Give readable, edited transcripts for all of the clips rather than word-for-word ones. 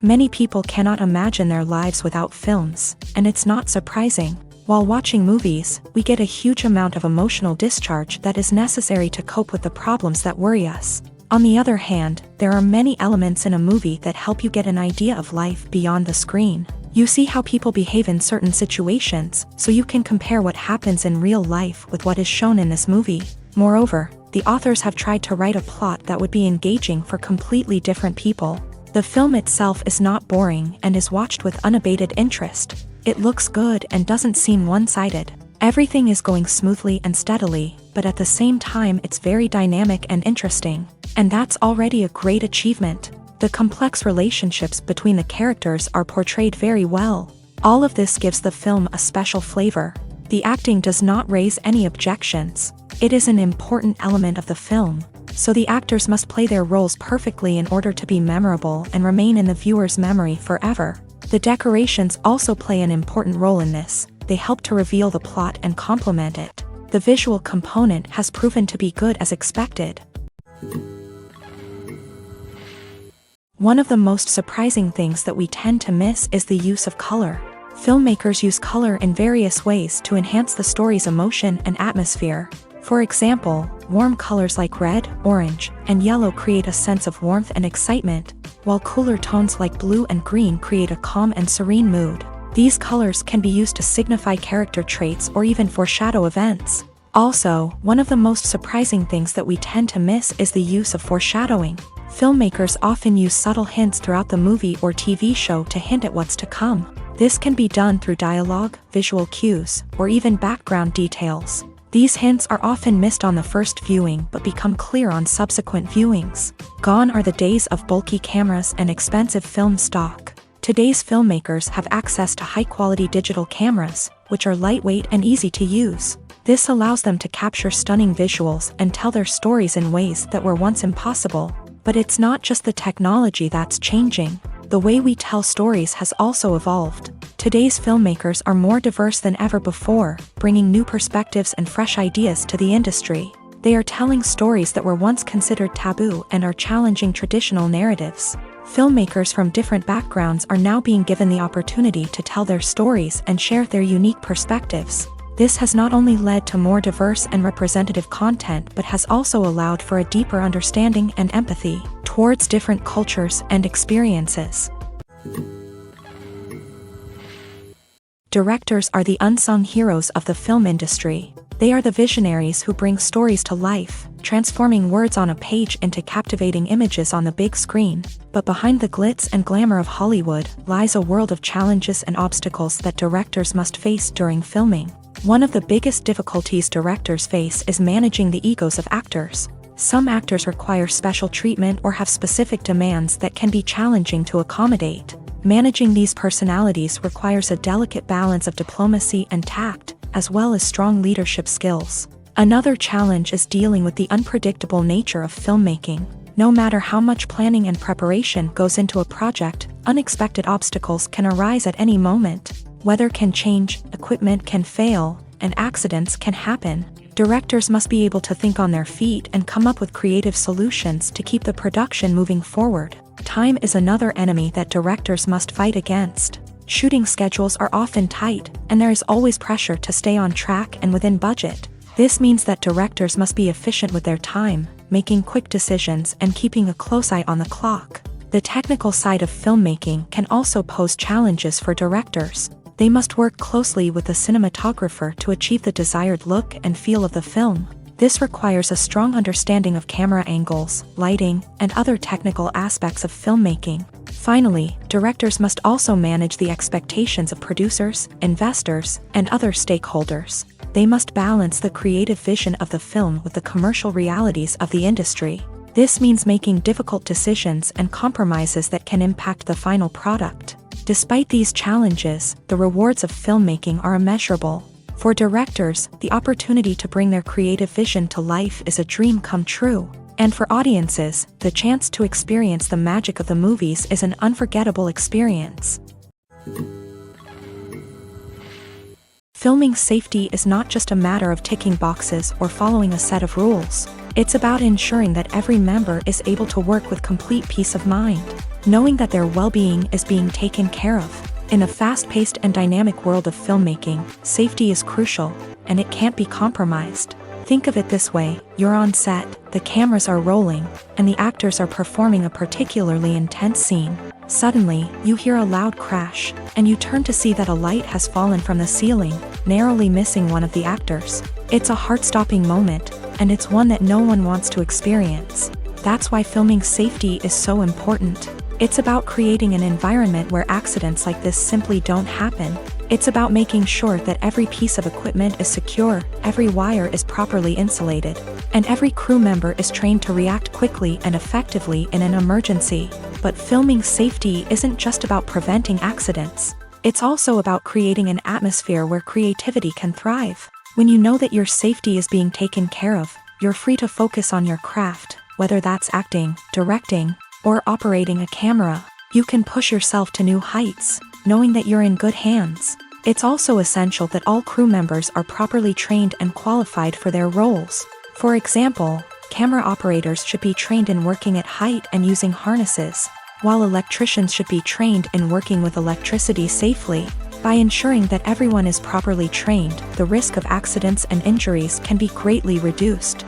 Many people cannot imagine their lives without films, and it's not surprising. While watching movies, we get a huge amount of emotional discharge that is necessary to cope with the problems that worry us. On the other hand, there are many elements in a movie that help you get an idea of life beyond the screen. You see how people behave in certain situations, so you can compare what happens in real life with what is shown in this movie. Moreover, the authors have tried to write a plot that would be engaging for completely different people. The film itself is not boring and is watched with unabated interest. It looks good and doesn't seem one-sided. Everything is going smoothly and steadily, but at the same time it's very dynamic and interesting. And that's already a great achievement. The complex relationships between the characters are portrayed very well. All of this gives the film a special flavor. The acting does not raise any objections. It is an important element of the film, so the actors must play their roles perfectly in order to be memorable and remain in the viewer's memory forever. The decorations also play an important role in this. They help to reveal the plot and complement it. The visual component has proven to be good as expected. One of the most surprising things that we tend to miss is the use of color. Filmmakers use color in various ways to enhance the story's emotion and atmosphere. For example, warm colors like red, orange, and yellow create a sense of warmth and excitement, while cooler tones like blue and green create a calm and serene mood. These colors can be used to signify character traits or even foreshadow events. Also, one of the most surprising things that we tend to miss is the use of foreshadowing. Filmmakers often use subtle hints throughout the movie or TV show to hint at what's to come. This can be done through dialogue, visual cues, or even background details. These hints are often missed on the first viewing but become clear on subsequent viewings. Gone are the days of bulky cameras and expensive film stock. Today's filmmakers have access to high-quality digital cameras, which are lightweight and easy to use. This allows them to capture stunning visuals and tell their stories in ways that were once impossible. But it's not just the technology that's changing. The way we tell stories has also evolved. Today's filmmakers are more diverse than ever before, bringing new perspectives and fresh ideas to the industry. They are telling stories that were once considered taboo and are challenging traditional narratives. Filmmakers from different backgrounds are now being given the opportunity to tell their stories and share their unique perspectives. This has not only led to more diverse and representative content but has also allowed for a deeper understanding and empathy towards different cultures and experiences. Directors are the unsung heroes of the film industry. They are the visionaries who bring stories to life, transforming words on a page into captivating images on the big screen. But behind the glitz and glamour of Hollywood lies a world of challenges and obstacles that directors must face during filming. One of the biggest difficulties directors face is managing the egos of actors. Some actors require special treatment or have specific demands that can be challenging to accommodate. Managing these personalities requires a delicate balance of diplomacy and tact, as well as strong leadership skills. Another challenge is dealing with the unpredictable nature of filmmaking. No matter how much planning and preparation goes into a project, unexpected obstacles can arise at any moment. Weather can change, equipment can fail, and accidents can happen. Directors must be able to think on their feet and come up with creative solutions to keep the production moving forward. Time is another enemy that directors must fight against. Shooting schedules are often tight, and there is always pressure to stay on track and within budget. This means that directors must be efficient with their time, making quick decisions and keeping a close eye on the clock. The technical side of filmmaking can also pose challenges for directors. They must work closely with the cinematographer to achieve the desired look and feel of the film. This requires a strong understanding of camera angles, lighting, and other technical aspects of filmmaking. Finally, directors must also manage the expectations of producers, investors, and other stakeholders. They must balance the creative vision of the film with the commercial realities of the industry. This means making difficult decisions and compromises that can impact the final product. Despite these challenges, the rewards of filmmaking are immeasurable. For directors, the opportunity to bring their creative vision to life is a dream come true. And for audiences, the chance to experience the magic of the movies is an unforgettable experience. Filming safety is not just a matter of ticking boxes or following a set of rules. It's about ensuring that every member is able to work with complete peace of mind. knowing that their well-being is being taken care of. In a fast-paced and dynamic world of filmmaking, safety is crucial, and it can't be compromised. Think of it this way: you're on set, the cameras are rolling, and the actors are performing a particularly intense scene. Suddenly, you hear a loud crash, and you turn to see that a light has fallen from the ceiling, narrowly missing one of the actors. It's a heart-stopping moment, and it's one that no one wants to experience. That's why filming safety is so important. It's about creating an environment where accidents like this simply don't happen. It's about making sure that every piece of equipment is secure, every wire is properly insulated, and every crew member is trained to react quickly and effectively in an emergency. But filming safety isn't just about preventing accidents. It's also about creating an atmosphere where creativity can thrive. When you know that your safety is being taken care of, you're free to focus on your craft, whether that's acting, directing, or operating a camera. You can push yourself to new heights, knowing that you're in good hands. It's also essential that all crew members are properly trained and qualified for their roles. For example, camera operators should be trained in working at height and using harnesses, while electricians should be trained in working with electricity safely. By ensuring that everyone is properly trained, the risk of accidents and injuries can be greatly reduced.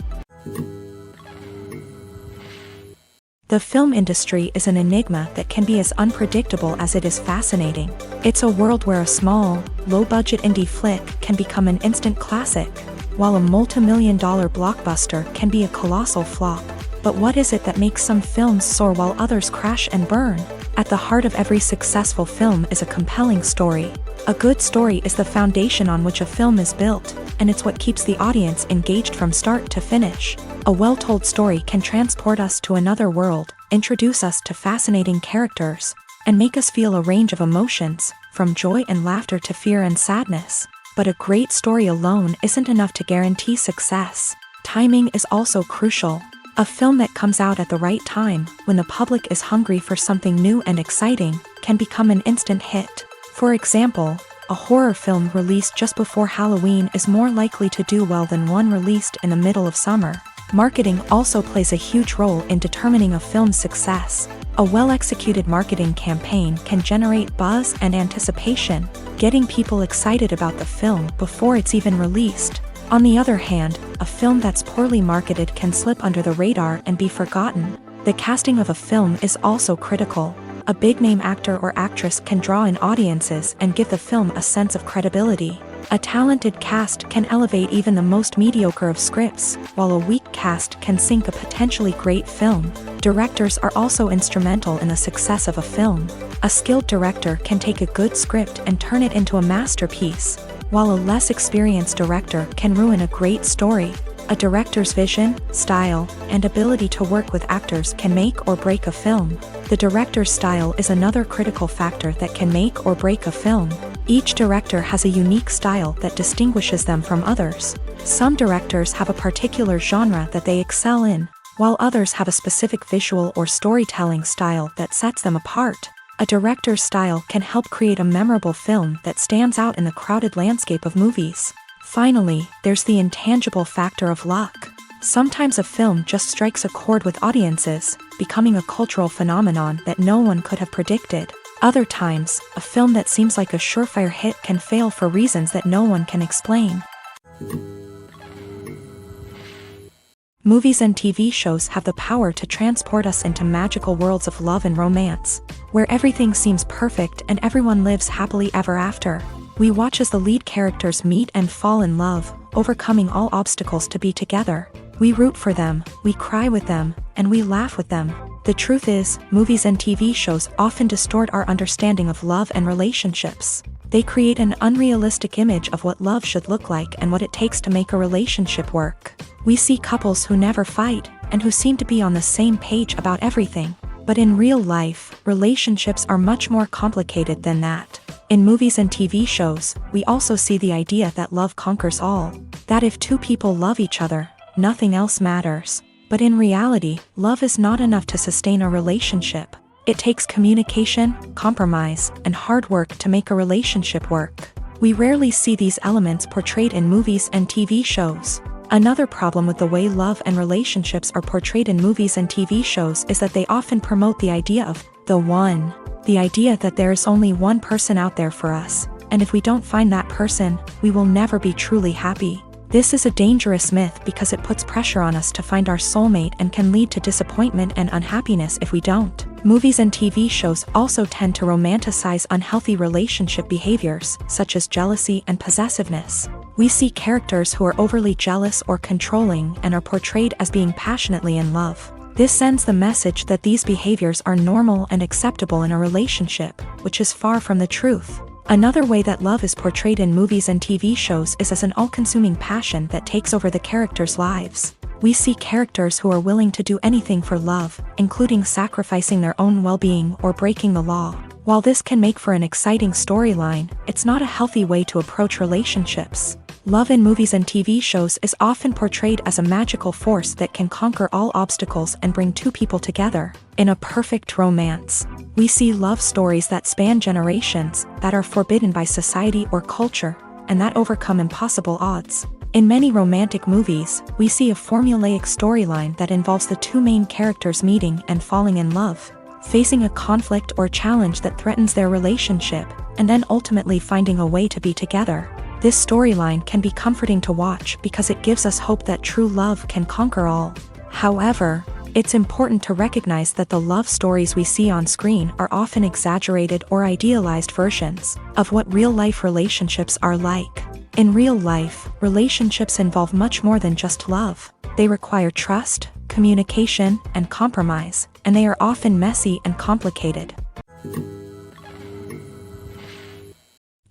The film industry is an enigma that can be as unpredictable as it is fascinating. It's a world where a small, low-budget indie flick can become an instant classic, while a multi-million-dollar blockbuster can be a colossal flop. But what is it that makes some films soar while others crash and burn? At the heart of every successful film is a compelling story. A good story is the foundation on which a film is built, and it's what keeps the audience engaged from start to finish. A well-told story can transport us to another world, introduce us to fascinating characters, and make us feel a range of emotions, from joy and laughter to fear and sadness. But a great story alone isn't enough to guarantee success. Timing is also crucial. A film that comes out at the right time, when the public is hungry for something new and exciting, can become an instant hit. For example, a horror film released just before Halloween is more likely to do well than one released in the middle of summer. Marketing also plays a huge role in determining a film's success. A well-executed marketing campaign can generate buzz and anticipation, getting people excited about the film before it's even released. On the other hand, a film that's poorly marketed can slip under the radar and be forgotten. The casting of a film is also critical. A big-name actor or actress can draw in audiences and give the film a sense of credibility. A talented cast can elevate even the most mediocre of scripts, while a weak cast can sink a potentially great film. Directors are also instrumental in the success of a film. A skilled director can take a good script and turn it into a masterpiece, while a less experienced director can ruin a great story. A director's vision, style, and ability to work with actors can make or break a film. The director's style is another critical factor that can make or break a film. Each director has a unique style that distinguishes them from others. Some directors have a particular genre that they excel in, while others have a specific visual or storytelling style that sets them apart. A director's style can help create a memorable film that stands out in the crowded landscape of movies. Finally, there's the intangible factor of luck. Sometimes a film just strikes a chord with audiences, becoming a cultural phenomenon that no one could have predicted. Other times, a film that seems like a surefire hit can fail for reasons that no one can explain. Movies and TV shows have the power to transport us into magical worlds of love and romance, where everything seems perfect and everyone lives happily ever after. We watch as the lead characters meet and fall in love, overcoming all obstacles to be together. We root for them, we cry with them, and we laugh with them. The truth is, movies and TV shows often distort our understanding of love and relationships. They create an unrealistic image of what love should look like and what it takes to make a relationship work. We see couples who never fight, and who seem to be on the same page about everything. But in real life, relationships are much more complicated than that. In movies and TV shows, we also see the idea that love conquers all. That if two people love each other, nothing else matters. But in reality, love is not enough to sustain a relationship. It takes communication, compromise, and hard work to make a relationship work. We rarely see these elements portrayed in movies and TV shows. Another problem with the way love and relationships are portrayed in movies and TV shows is that they often promote the idea of The one. The idea that there is only one person out there for us, and if we don't find that person, we will never be truly happy. This is a dangerous myth because it puts pressure on us to find our soulmate and can lead to disappointment and unhappiness if we don't. Movies and TV shows also tend to romanticize unhealthy relationship behaviors, such as jealousy and possessiveness. We see characters who are overly jealous or controlling and are portrayed as being passionately in love. This sends the message that these behaviors are normal and acceptable in a relationship, which is far from the truth. Another way that love is portrayed in movies and TV shows is as an all-consuming passion that takes over the characters' lives. We see characters who are willing to do anything for love, including sacrificing their own well-being or breaking the law. While this can make for an exciting storyline, it's not a healthy way to approach relationships. Love in movies and TV shows is often portrayed as a magical force that can conquer all obstacles and bring two people together. In a perfect romance, we see love stories that span generations, that are forbidden by society or culture, and that overcome impossible odds. In many romantic movies, we see a formulaic storyline that involves the two main characters meeting and falling in love, facing a conflict or challenge that threatens their relationship, and then ultimately finding a way to be together. This storyline can be comforting to watch because it gives us hope that true love can conquer all. However, it's important to recognize that the love stories we see on screen are often exaggerated or idealized versions of what real-life relationships are like. In real life, relationships involve much more than just love. They require trust, communication, and compromise, and they are often messy and complicated.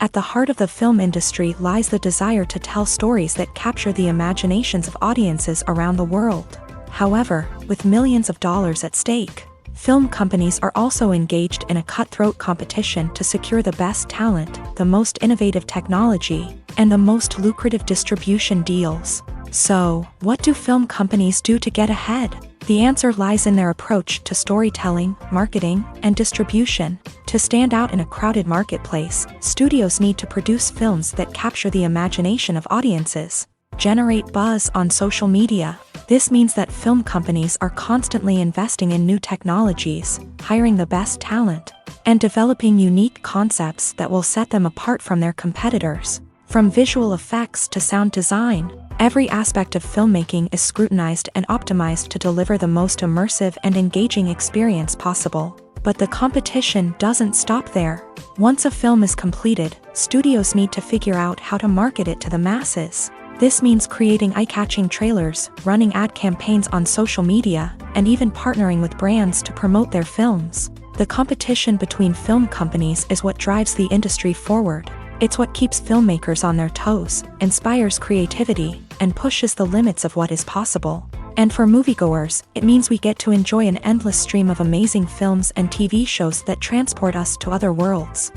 At the heart of the film industry lies the desire to tell stories that capture the imaginations of audiences around the world. However, with millions of dollars at stake, film companies are also engaged in a cutthroat competition to secure the best talent, the most innovative technology, and the most lucrative distribution deals. So, what do film companies do to get ahead? The answer lies in their approach to storytelling, marketing, and distribution. To stand out in a crowded marketplace, studios need to produce films that capture the imagination of audiences, generate buzz on social media. This means that film companies are constantly investing in new technologies, hiring the best talent, and developing unique concepts that will set them apart from their competitors. From visual effects to sound design, every aspect of filmmaking is scrutinized and optimized to deliver the most immersive and engaging experience possible. But the competition doesn't stop there. Once a film is completed, studios need to figure out how to market it to the masses. This means creating eye-catching trailers, running ad campaigns on social media, and even partnering with brands to promote their films. The competition between film companies is what drives the industry forward. It's what keeps filmmakers on their toes, inspires creativity, and pushes the limits of what is possible. And for moviegoers, it means we get to enjoy an endless stream of amazing films and TV shows that transport us to other worlds.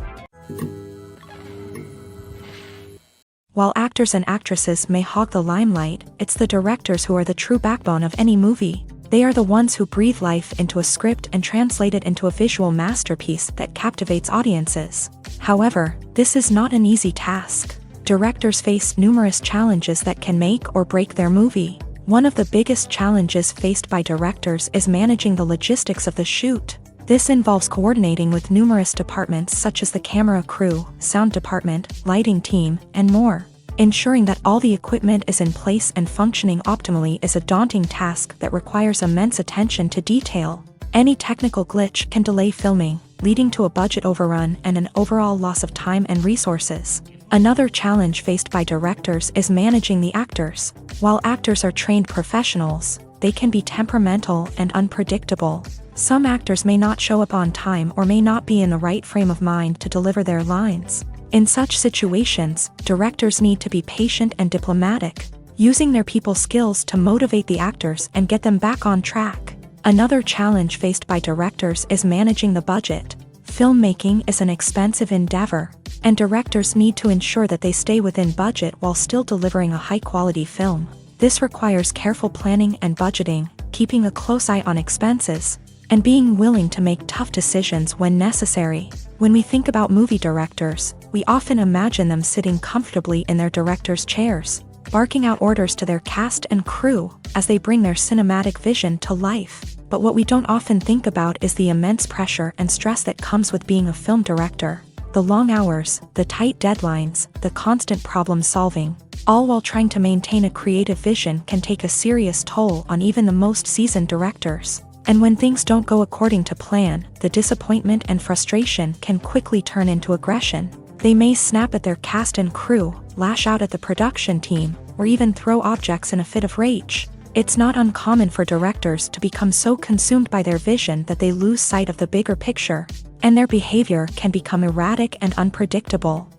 While actors and actresses may hog the limelight, it's the directors who are the true backbone of any movie. They are the ones who breathe life into a script and translate it into a visual masterpiece that captivates audiences. However, this is not an easy task. Directors face numerous challenges that can make or break their movie. One of the biggest challenges faced by directors is managing the logistics of the shoot. This involves coordinating with numerous departments such as the camera crew, sound department, lighting team, and more. Ensuring that all the equipment is in place and functioning optimally is a daunting task that requires immense attention to detail. Any technical glitch can delay filming, leading to a budget overrun and an overall loss of time and resources. Another challenge faced by directors is managing the actors. While actors are trained professionals, they can be temperamental and unpredictable. Some actors may not show up on time or may not be in the right frame of mind to deliver their lines. In such situations, directors need to be patient and diplomatic, using their people skills to motivate the actors and get them back on track. Another challenge faced by directors is managing the budget. Filmmaking is an expensive endeavor, and directors need to ensure that they stay within budget while still delivering a high-quality film. This requires careful planning and budgeting, keeping a close eye on expenses, and being willing to make tough decisions when necessary. When we think about movie directors, we often imagine them sitting comfortably in their director's chairs, barking out orders to their cast and crew as they bring their cinematic vision to life. But what we don't often think about is the immense pressure and stress that comes with being a film director. The long hours, the tight deadlines, the constant problem solving, all while trying to maintain a creative vision can take a serious toll on even the most seasoned directors. And when things don't go according to plan, the disappointment and frustration can quickly turn into aggression. They may snap at their cast and crew, lash out at the production team, or even throw objects in a fit of rage. It's not uncommon for directors to become so consumed by their vision that they lose sight of the bigger picture, and their behavior can become erratic and unpredictable.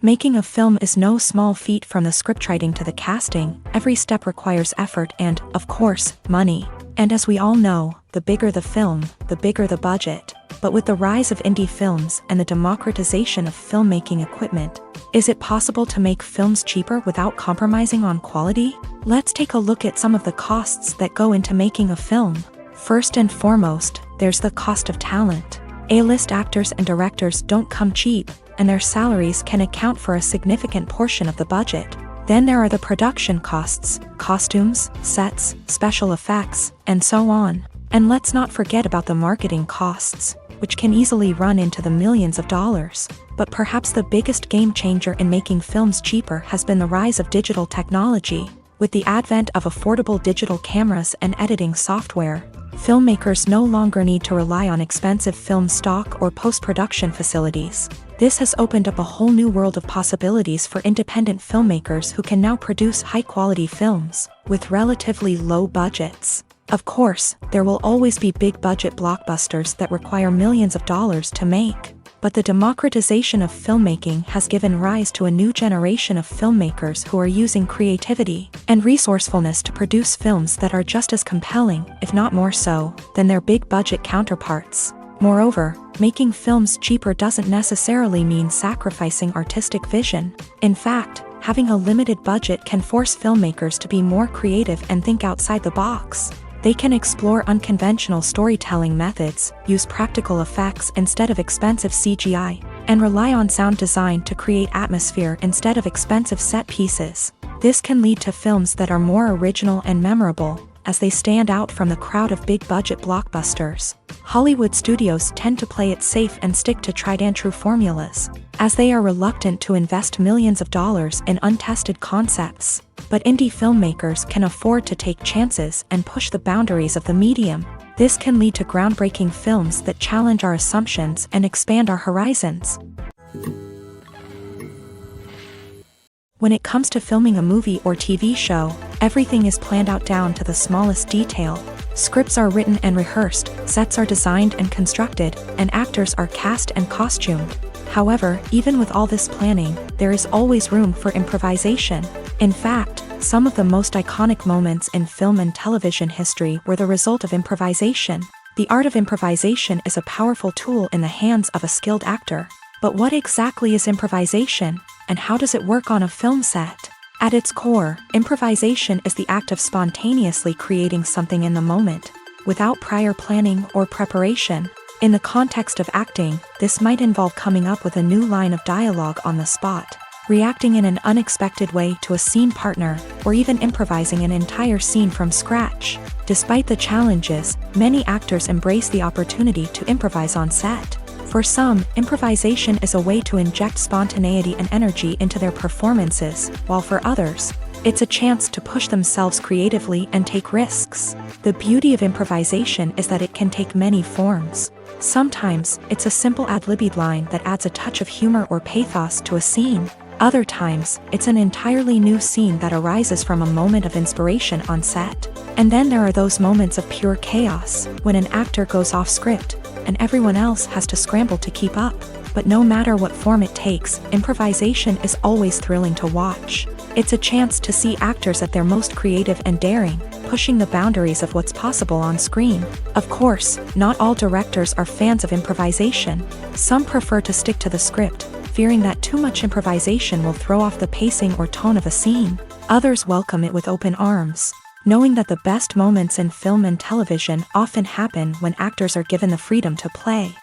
Making a film is no small feat. From the scriptwriting to the casting, every step requires effort and, of course, money. And as we all know, the bigger the film, the bigger the budget. But with the rise of indie films and the democratization of filmmaking equipment, is it possible to make films cheaper without compromising on quality? Let's take a look at some of the costs that go into making a film. First and foremost, there's the cost of talent. A-list actors and directors don't come cheap, and their salaries can account for a significant portion of the budget. Then there are the production costs, costumes, sets, special effects, and so on. And let's not forget about the marketing costs, which can easily run into the millions of dollars. But perhaps the biggest game changer in making films cheaper has been the rise of digital technology. With the advent of affordable digital cameras and editing software, filmmakers no longer need to rely on expensive film stock or post-production facilities. This has opened up a whole new world of possibilities for independent filmmakers who can now produce high-quality films with relatively low budgets. Of course, there will always be big-budget blockbusters that require millions of dollars to make. But the democratization of filmmaking has given rise to a new generation of filmmakers who are using creativity and resourcefulness to produce films that are just as compelling, if not more so, than their big-budget counterparts. Moreover, making films cheaper doesn't necessarily mean sacrificing artistic vision. In fact, having a limited budget can force filmmakers to be more creative and think outside the box. They can explore unconventional storytelling methods, use practical effects instead of expensive CGI, and rely on sound design to create atmosphere instead of expensive set pieces. This can lead to films that are more original and memorable, as they stand out from the crowd of big-budget blockbusters. Hollywood studios tend to play it safe and stick to tried-and-true formulas, as they are reluctant to invest millions of dollars in untested concepts. But indie filmmakers can afford to take chances and push the boundaries of the medium. This can lead to groundbreaking films that challenge our assumptions and expand our horizons. When it comes to filming a movie or TV show, everything is planned out down to the smallest detail. Scripts are written and rehearsed, sets are designed and constructed, and actors are cast and costumed. However, even with all this planning, there is always room for improvisation. In fact, some of the most iconic moments in film and television history were the result of improvisation. The art of improvisation is a powerful tool in the hands of a skilled actor. But what exactly is improvisation, and how does it work on a film set? At its core, improvisation is the act of spontaneously creating something in the moment, without prior planning or preparation. In the context of acting, this might involve coming up with a new line of dialogue on the spot, reacting in an unexpected way to a scene partner, or even improvising an entire scene from scratch. Despite the challenges, many actors embrace the opportunity to improvise on set. For some, improvisation is a way to inject spontaneity and energy into their performances, while for others, it's a chance to push themselves creatively and take risks. The beauty of improvisation is that it can take many forms. Sometimes, it's a simple ad-libbed line that adds a touch of humor or pathos to a scene. Other times, it's an entirely new scene that arises from a moment of inspiration on set. And then there are those moments of pure chaos, when an actor goes off script, and everyone else has to scramble to keep up. But no matter what form it takes, improvisation is always thrilling to watch. It's a chance to see actors at their most creative and daring, pushing the boundaries of what's possible on screen. Of course, not all directors are fans of improvisation. Some prefer to stick to the script, fearing that too much improvisation will throw off the pacing or tone of a scene. Others welcome it with open arms, knowing that the best moments in film and television often happen when actors are given the freedom to play.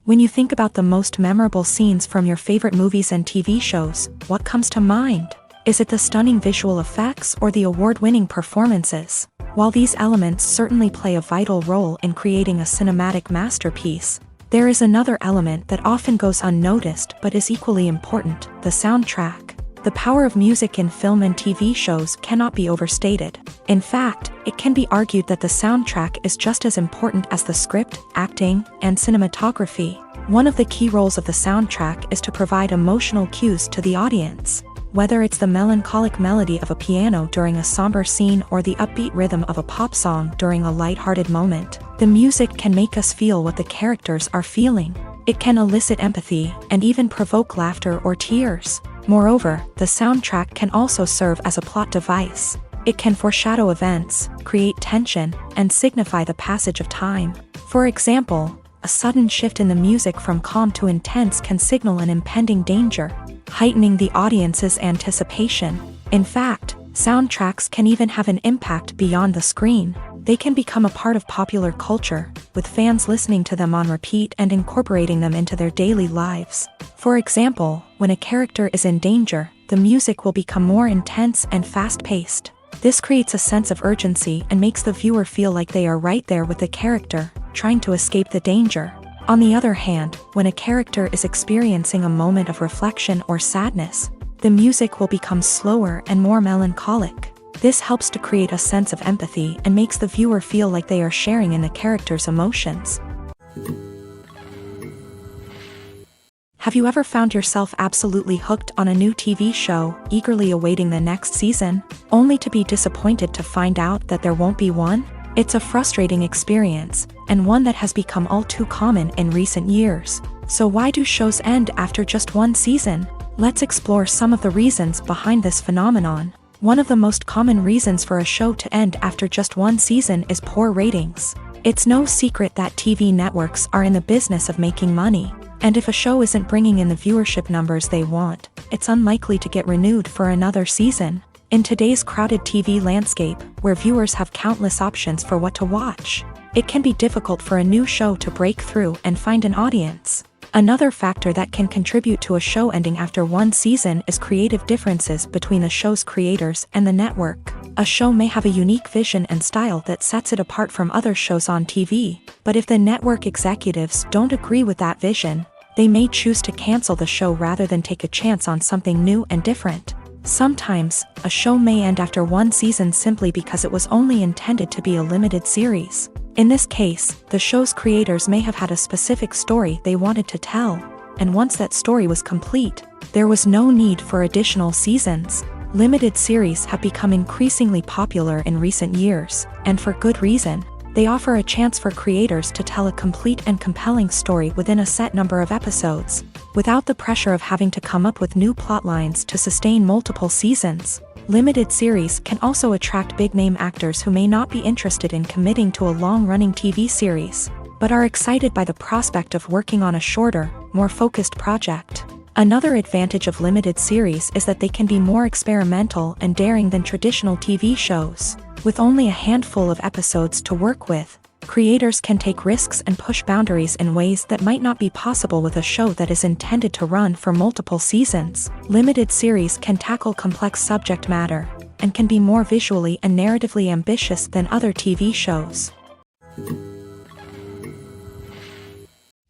When you think about the most memorable scenes from your favorite movies and TV shows, what comes to mind? Is it the stunning visual effects or the award-winning performances? While these elements certainly play a vital role in creating a cinematic masterpiece, there is another element that often goes unnoticed but is equally important: the soundtrack. The power of music in film and TV shows cannot be overstated. In fact, it can be argued that the soundtrack is just as important as the script, acting, and cinematography. One of the key roles of the soundtrack is to provide emotional cues to the audience. Whether it's the melancholic melody of a piano during a somber scene or the upbeat rhythm of a pop song during a light-hearted moment, the music can make us feel what the characters are feeling. It can elicit empathy and even provoke laughter or tears. Moreover, the soundtrack can also serve as a plot device. It can foreshadow events, create tension, and signify the passage of time. For example, a sudden shift in the music from calm to intense can signal an impending danger, heightening the audience's anticipation. In fact, soundtracks can even have an impact beyond the screen. They can become a part of popular culture, with fans listening to them on repeat and incorporating them into their daily lives. For example, when a character is in danger, the music will become more intense and fast-paced. This creates a sense of urgency and makes the viewer feel like they are right there with the character, trying to escape the danger. On the other hand, when a character is experiencing a moment of reflection or sadness, the music will become slower and more melancholic. This helps to create a sense of empathy and makes the viewer feel like they are sharing in the character's emotions. Have you ever found yourself absolutely hooked on a new TV show, eagerly awaiting the next season, only to be disappointed to find out that there won't be one? It's a frustrating experience, and one that has become all too common in recent years. So why do shows end after just one season? Let's explore some of the reasons behind this phenomenon. One of the most common reasons for a show to end after just one season is poor ratings. It's no secret that TV networks are in the business of making money, and if a show isn't bringing in the viewership numbers they want, it's unlikely to get renewed for another season. In today's crowded TV landscape, where viewers have countless options for what to watch, it can be difficult for a new show to break through and find an audience. Another factor that can contribute to a show ending after one season is creative differences between the show's creators and the network. A show may have a unique vision and style that sets it apart from other shows on TV, but if the network executives don't agree with that vision, they may choose to cancel the show rather than take a chance on something new and different. Sometimes, a show may end after one season simply because it was only intended to be a limited series. In this case, the show's creators may have had a specific story they wanted to tell, and once that story was complete, there was no need for additional seasons. Limited series have become increasingly popular in recent years, and for good reason. They offer a chance for creators to tell a complete and compelling story within a set number of episodes, without the pressure of having to come up with new plotlines to sustain multiple seasons. Limited series can also attract big-name actors who may not be interested in committing to a long-running TV series, but are excited by the prospect of working on a shorter, more focused project. Another advantage of limited series is that they can be more experimental and daring than traditional TV shows. With only a handful of episodes to work with, creators can take risks and push boundaries in ways that might not be possible with a show that is intended to run for multiple seasons. Limited series can tackle complex subject matter, and can be more visually and narratively ambitious than other TV shows.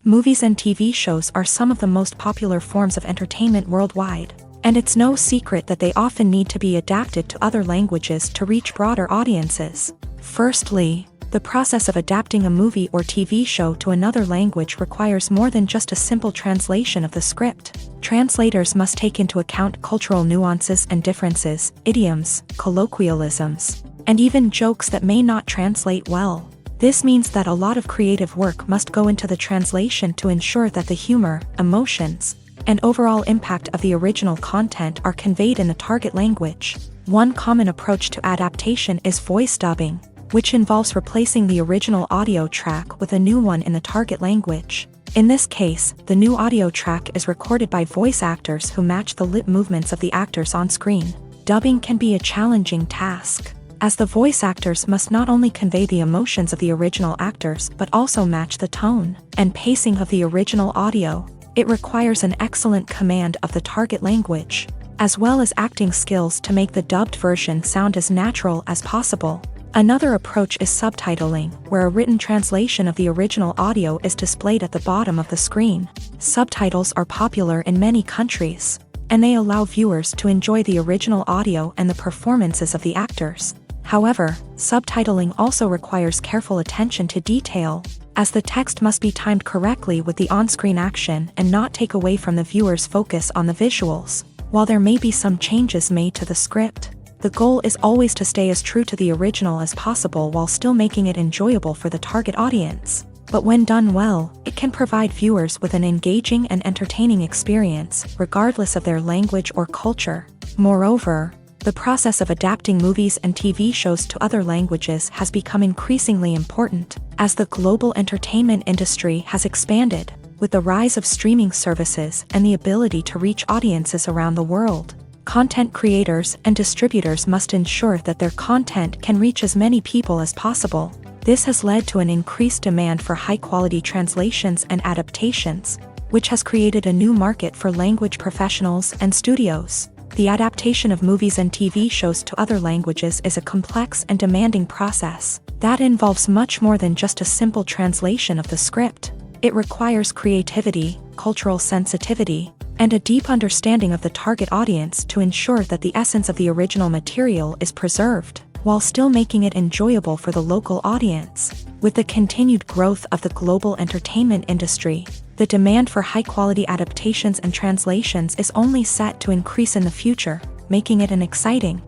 Movies and TV shows are some of the most popular forms of entertainment worldwide, and it's no secret that they often need to be adapted to other languages to reach broader audiences. Firstly, the process of adapting a movie or TV show to another language requires more than just a simple translation of the script. Translators must take into account cultural nuances and differences, idioms, colloquialisms, and even jokes that may not translate well. This means that a lot of creative work must go into the translation to ensure that the humor, emotions, and overall impact of the original content are conveyed in the target language. One common approach to adaptation is voice dubbing, which involves replacing the original audio track with a new one in the target language. In this case, the new audio track is recorded by voice actors who match the lip movements of the actors on screen. Dubbing can be a challenging task, as the voice actors must not only convey the emotions of the original actors but also match the tone and pacing of the original audio. It requires an excellent command of the target language. as well as acting skills to make the dubbed version sound as natural as possible. Another approach is subtitling, where a written translation of the original audio is displayed at the bottom of the screen. Subtitles are popular in many countries, and they allow viewers to enjoy the original audio and the performances of the actors. However, subtitling also requires careful attention to detail, as the text must be timed correctly with the on-screen action and not take away from the viewer's focus on the visuals. While there may be some changes made to the script, the goal is always to stay as true to the original as possible while still making it enjoyable for the target audience. But when done well, it can provide viewers with an engaging and entertaining experience, regardless of their language or culture. Moreover, the process of adapting movies and TV shows to other languages has become increasingly important, as the global entertainment industry has expanded, with the rise of streaming services and the ability to reach audiences around the world. Content creators and distributors must ensure that their content can reach as many people as possible. This has led to an increased demand for high-quality translations and adaptations, which has created a new market for language professionals and studios. The adaptation of movies and TV shows to other languages is a complex and demanding process that involves much more than just a simple translation of the script. It requires creativity, cultural sensitivity, and a deep understanding of the target audience to ensure that the essence of the original material is preserved, while still making it enjoyable for the local audience. With the continued growth of the global entertainment industry, the demand for high-quality adaptations and translations is only set to increase in the future, making it an exciting.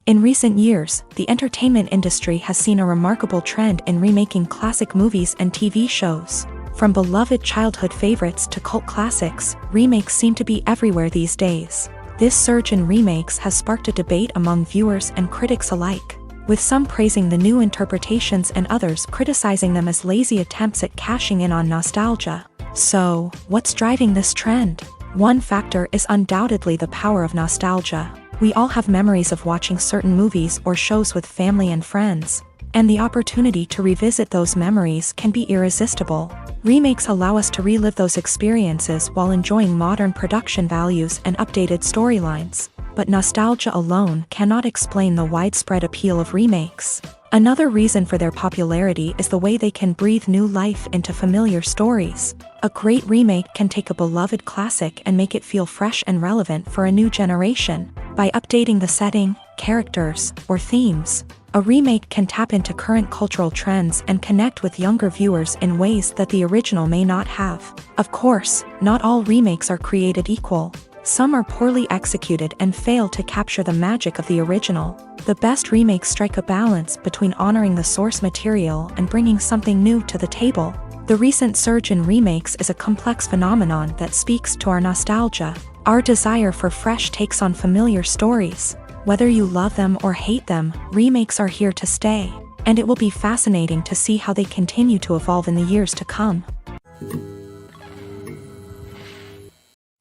In recent years, the entertainment industry has seen a remarkable trend in remaking classic movies and TV shows. From beloved childhood favorites to cult classics, remakes seem to be everywhere these days. This surge in remakes has sparked a debate among viewers and critics alike, with some praising the new interpretations and others criticizing them as lazy attempts at cashing in on nostalgia. So, what's driving this trend? One factor is undoubtedly the power of nostalgia. We all have memories of watching certain movies or shows with family and friends, and the opportunity to revisit those memories can be irresistible. Remakes allow us to relive those experiences while enjoying modern production values and updated storylines. But nostalgia alone cannot explain the widespread appeal of remakes. Another reason for their popularity is the way they can breathe new life into familiar stories. A great remake can take a beloved classic and make it feel fresh and relevant for a new generation. By updating the setting, characters, or themes, a remake can tap into current cultural trends and connect with younger viewers in ways that the original may not have. Of course, not all remakes are created equal. Some are poorly executed and fail to capture the magic of the original. The best remakes strike a balance between honoring the source material and bringing something new to the table. The recent surge in remakes is a complex phenomenon that speaks to our nostalgia, our desire for fresh takes on familiar stories. Whether you love them or hate them, remakes are here to stay, and it will be fascinating to see how they continue to evolve in the years to come.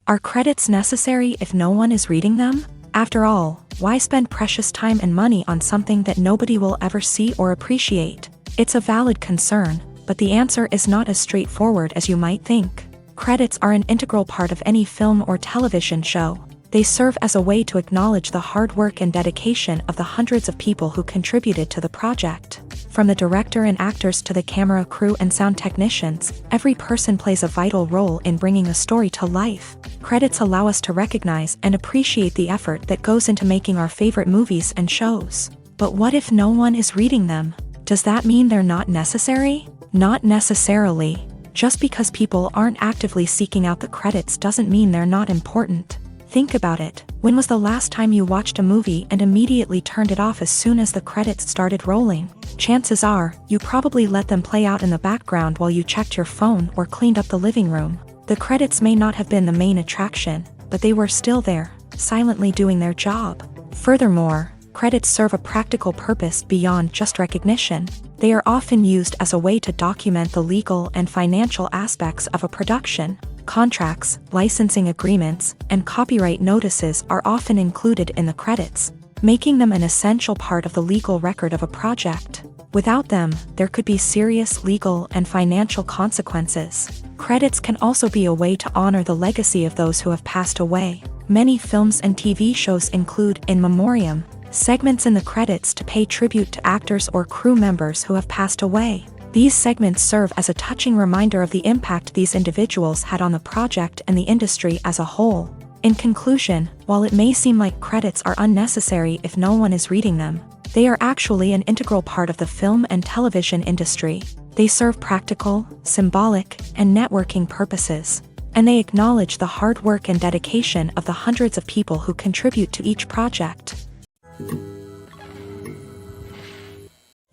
Are credits necessary if no one is reading them? After all, why spend precious time and money on something that nobody will ever see or appreciate? It's a valid concern, but the answer is not as straightforward as you might think. Credits are an integral part of any film or television show. They serve as a way to acknowledge the hard work and dedication of the hundreds of people who contributed to the project. From the director and actors to the camera crew and sound technicians, every person plays a vital role in bringing a story to life. Credits allow us to recognize and appreciate the effort that goes into making our favorite movies and shows. But what if no one is reading them? Does that mean they're not necessary? Not necessarily. Just because people aren't actively seeking out the credits doesn't mean they're not important. Think about it. When was the last time you watched a movie and immediately turned it off as soon as the credits started rolling? Chances are, you probably let them play out in the background while you checked your phone or cleaned up the living room. The credits may not have been the main attraction, but they were still there, silently doing their job. Furthermore, credits serve a practical purpose beyond just recognition. They are often used as a way to document the legal and financial aspects of a production. Contracts, licensing agreements, and copyright notices are often included in the credits, making them an essential part of the legal record of a project. Without them, there could be serious legal and financial consequences. Credits can also be a way to honor the legacy of those who have passed away. Many films and TV shows include in memoriam segments in the credits to pay tribute to actors or crew members who have passed away. These segments serve as a touching reminder of the impact these individuals had on the project and the industry as a whole. In conclusion, while it may seem like credits are unnecessary if no one is reading them, they are actually an integral part of the film and television industry. They serve practical, symbolic, and networking purposes, and they acknowledge the hard work and dedication of the hundreds of people who contribute to each project.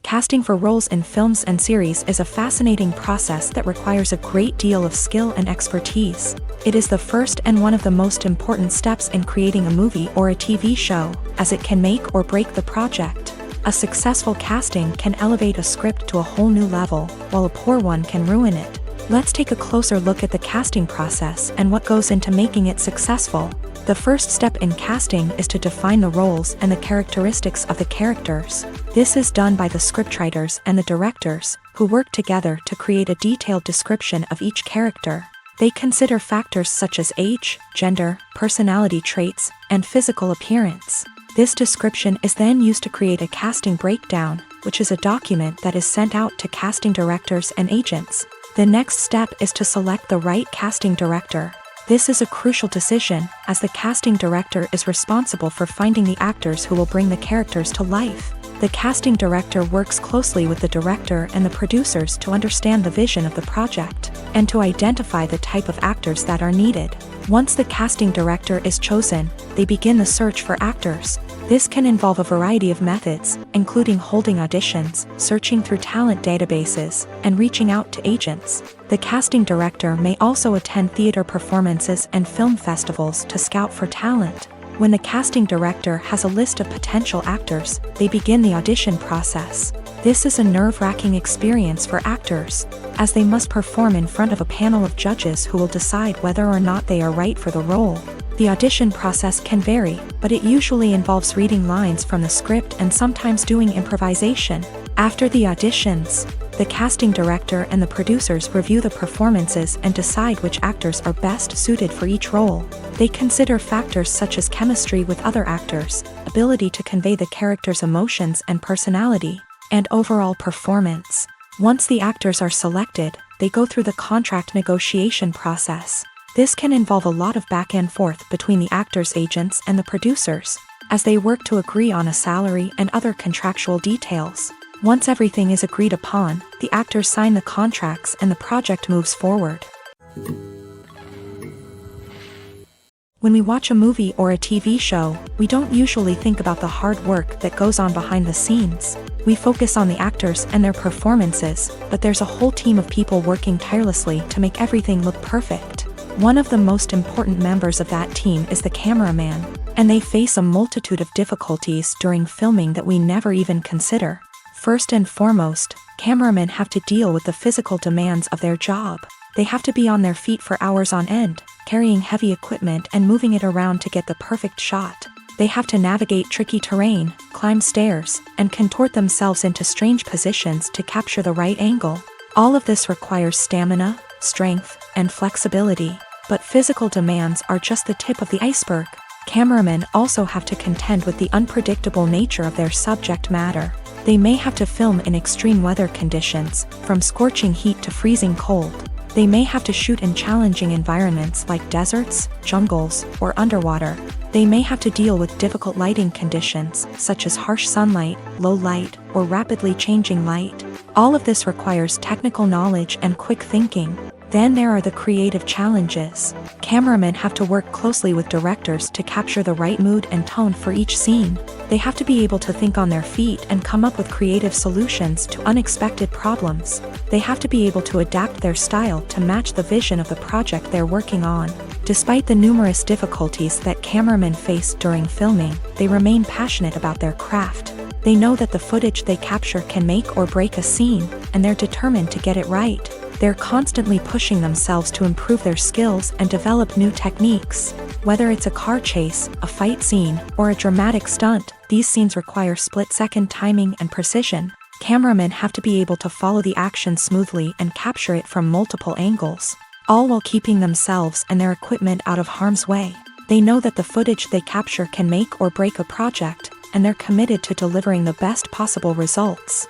Casting for roles in films and series is a fascinating process that requires a great deal of skill and expertise. It is the first and one of the most important steps in creating a movie or a TV show, as it can make or break the project. A successful casting can elevate a script to a whole new level, while a poor one can ruin it. Let's take a closer look at the casting process and what goes into making it successful. The first step in casting is to define the roles and the characteristics of the characters. This is done by the scriptwriters and the directors, who work together to create a detailed description of each character. They consider factors such as age, gender, personality traits, and physical appearance. This description is then used to create a casting breakdown, which is a document that is sent out to casting directors and agents. The next step is to select the right casting director. This is a crucial decision, as the casting director is responsible for finding the actors who will bring the characters to life. The casting director works closely with the director and the producers to understand the vision of the project, and to identify the type of actors that are needed. Once the casting director is chosen, they begin the search for actors. This can involve a variety of methods, including holding auditions, searching through talent databases, and reaching out to agents. The casting director may also attend theater performances and film festivals to scout for talent. When the casting director has a list of potential actors, they begin the audition process. This is a nerve-wracking experience for actors, as they must perform in front of a panel of judges who will decide whether or not they are right for the role. The audition process can vary, but it usually involves reading lines from the script and sometimes doing improvisation. After the auditions, the casting director and the producers review the performances and decide which actors are best suited for each role. They consider factors such as chemistry with other actors, ability to convey the character's emotions and personality, and overall performance. Once the actors are selected, they go through the contract negotiation process. This can involve a lot of back and forth between the actors' agents and the producers, as they work to agree on a salary and other contractual details. Once everything is agreed upon, the actors sign the contracts and the project moves forward. When we watch a movie or a TV show, we don't usually think about the hard work that goes on behind the scenes. We focus on the actors and their performances, but there's a whole team of people working tirelessly to make everything look perfect. One of the most important members of that team is the cameraman, and they face a multitude of difficulties during filming that we never even consider. First and foremost, cameramen have to deal with the physical demands of their job. They have to be on their feet for hours on end, carrying heavy equipment and moving it around to get the perfect shot. They have to navigate tricky terrain, climb stairs, and contort themselves into strange positions to capture the right angle. All of this requires stamina, strength, and flexibility. But physical demands are just the tip of the iceberg. Cameramen also have to contend with the unpredictable nature of their subject matter. They may have to film in extreme weather conditions, from scorching heat to freezing cold. They may have to shoot in challenging environments like deserts, jungles, or underwater. They may have to deal with difficult lighting conditions, such as harsh sunlight, low light, or rapidly changing light. All of this requires technical knowledge and quick thinking. Then there are the creative challenges. Cameramen have to work closely with directors to capture the right mood and tone for each scene. They have to be able to think on their feet and come up with creative solutions to unexpected problems. They have to be able to adapt their style to match the vision of the project they're working on. Despite the numerous difficulties that cameramen face during filming, they remain passionate about their craft. They know that the footage they capture can make or break a scene, and they're determined to get it right. They're constantly pushing themselves to improve their skills and develop new techniques. Whether it's a car chase, a fight scene, or a dramatic stunt, these scenes require split-second timing and precision. Cameramen have to be able to follow the action smoothly and capture it from multiple angles, all while keeping themselves and their equipment out of harm's way. They know that the footage they capture can make or break a project, and they're committed to delivering the best possible results.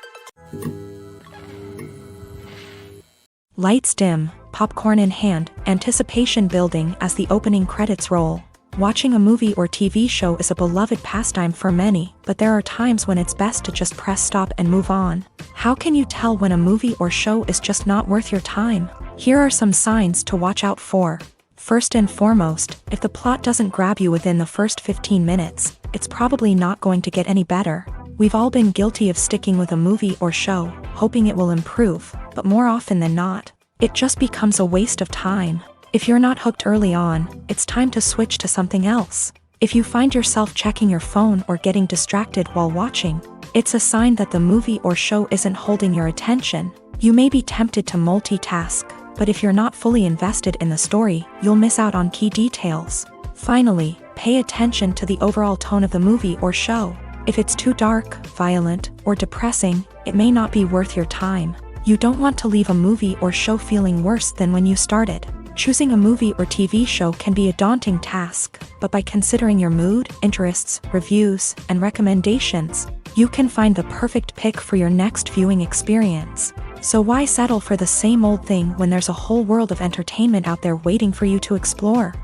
Lights dim, popcorn in hand, anticipation building as the opening credits roll. Watching a movie or TV show is a beloved pastime for many, but there are times when it's best to just press stop and move on. How can you tell when a movie or show is just not worth your time? Here are some signs to watch out for. First and foremost, if the plot doesn't grab you within the first 15 minutes, it's probably not going to get any better. We've all been guilty of sticking with a movie or show, hoping it will improve, but more often than not, it just becomes a waste of time. If you're not hooked early on, it's time to switch to something else. If you find yourself checking your phone or getting distracted while watching, it's a sign that the movie or show isn't holding your attention. You may be tempted to multitask, but if you're not fully invested in the story, you'll miss out on key details. Finally, pay attention to the overall tone of the movie or show. If it's too dark, violent, or depressing, it may not be worth your time. You don't want to leave a movie or show feeling worse than when you started. Choosing a movie or TV show can be a daunting task, but by considering your mood, interests, reviews, and recommendations, you can find the perfect pick for your next viewing experience. So why settle for the same old thing when there's a whole world of entertainment out there waiting for you to explore?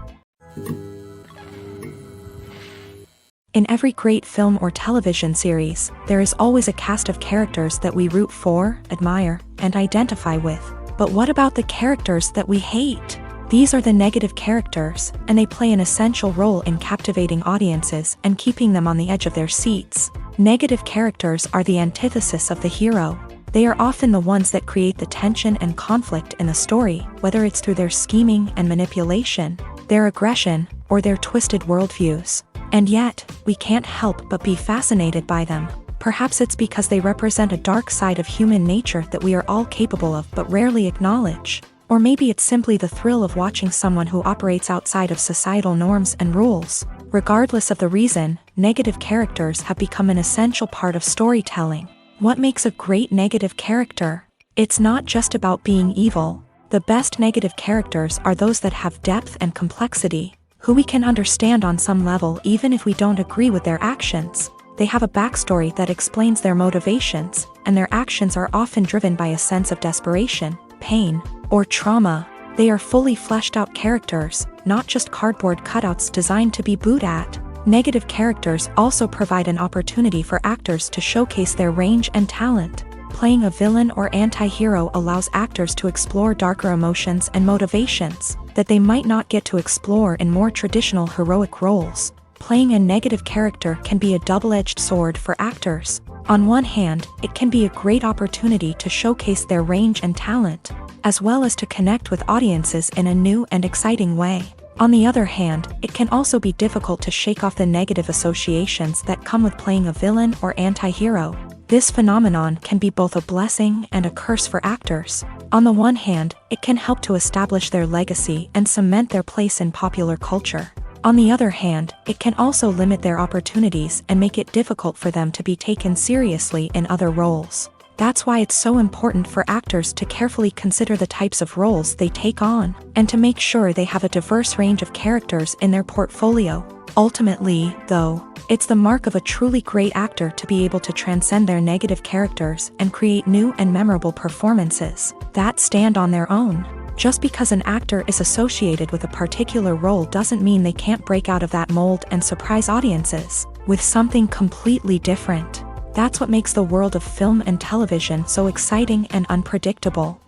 In every great film or television series, there is always a cast of characters that we root for, admire, and identify with. But what about the characters that we hate? These are the negative characters, and they play an essential role in captivating audiences and keeping them on the edge of their seats. Negative characters are the antithesis of the hero. They are often the ones that create the tension and conflict in the story, whether it's through their scheming and manipulation, their aggression, or their twisted worldviews. And yet, we can't help but be fascinated by them. Perhaps it's because they represent a dark side of human nature that we are all capable of but rarely acknowledge. Or maybe it's simply the thrill of watching someone who operates outside of societal norms and rules. Regardless of the reason, negative characters have become an essential part of storytelling. What makes a great negative character? It's not just about being evil. The best negative characters are those that have depth and complexity, who we can understand on some level even if we don't agree with their actions. They have a backstory that explains their motivations, and their actions are often driven by a sense of desperation, pain, or trauma. They are fully fleshed out characters, not just cardboard cutouts designed to be booed at. Negative characters also provide an opportunity for actors to showcase their range and talent. Playing a villain or anti-hero allows actors to explore darker emotions and motivations that they might not get to explore in more traditional heroic roles. Playing a negative character can be a double-edged sword for actors. On one hand, it can be a great opportunity to showcase their range and talent, as well as to connect with audiences in a new and exciting way. On the other hand, it can also be difficult to shake off the negative associations that come with playing a villain or anti-hero. This phenomenon can be both a blessing and a curse for actors. On the one hand, it can help to establish their legacy and cement their place in popular culture. On the other hand, it can also limit their opportunities and make it difficult for them to be taken seriously in other roles. That's why it's so important for actors to carefully consider the types of roles they take on, and to make sure they have a diverse range of characters in their portfolio. Ultimately, though, it's the mark of a truly great actor to be able to transcend their negative characters and create new and memorable performances that stand on their own. Just because an actor is associated with a particular role doesn't mean they can't break out of that mold and surprise audiences with something completely different. That's what makes the world of film and television so exciting and unpredictable.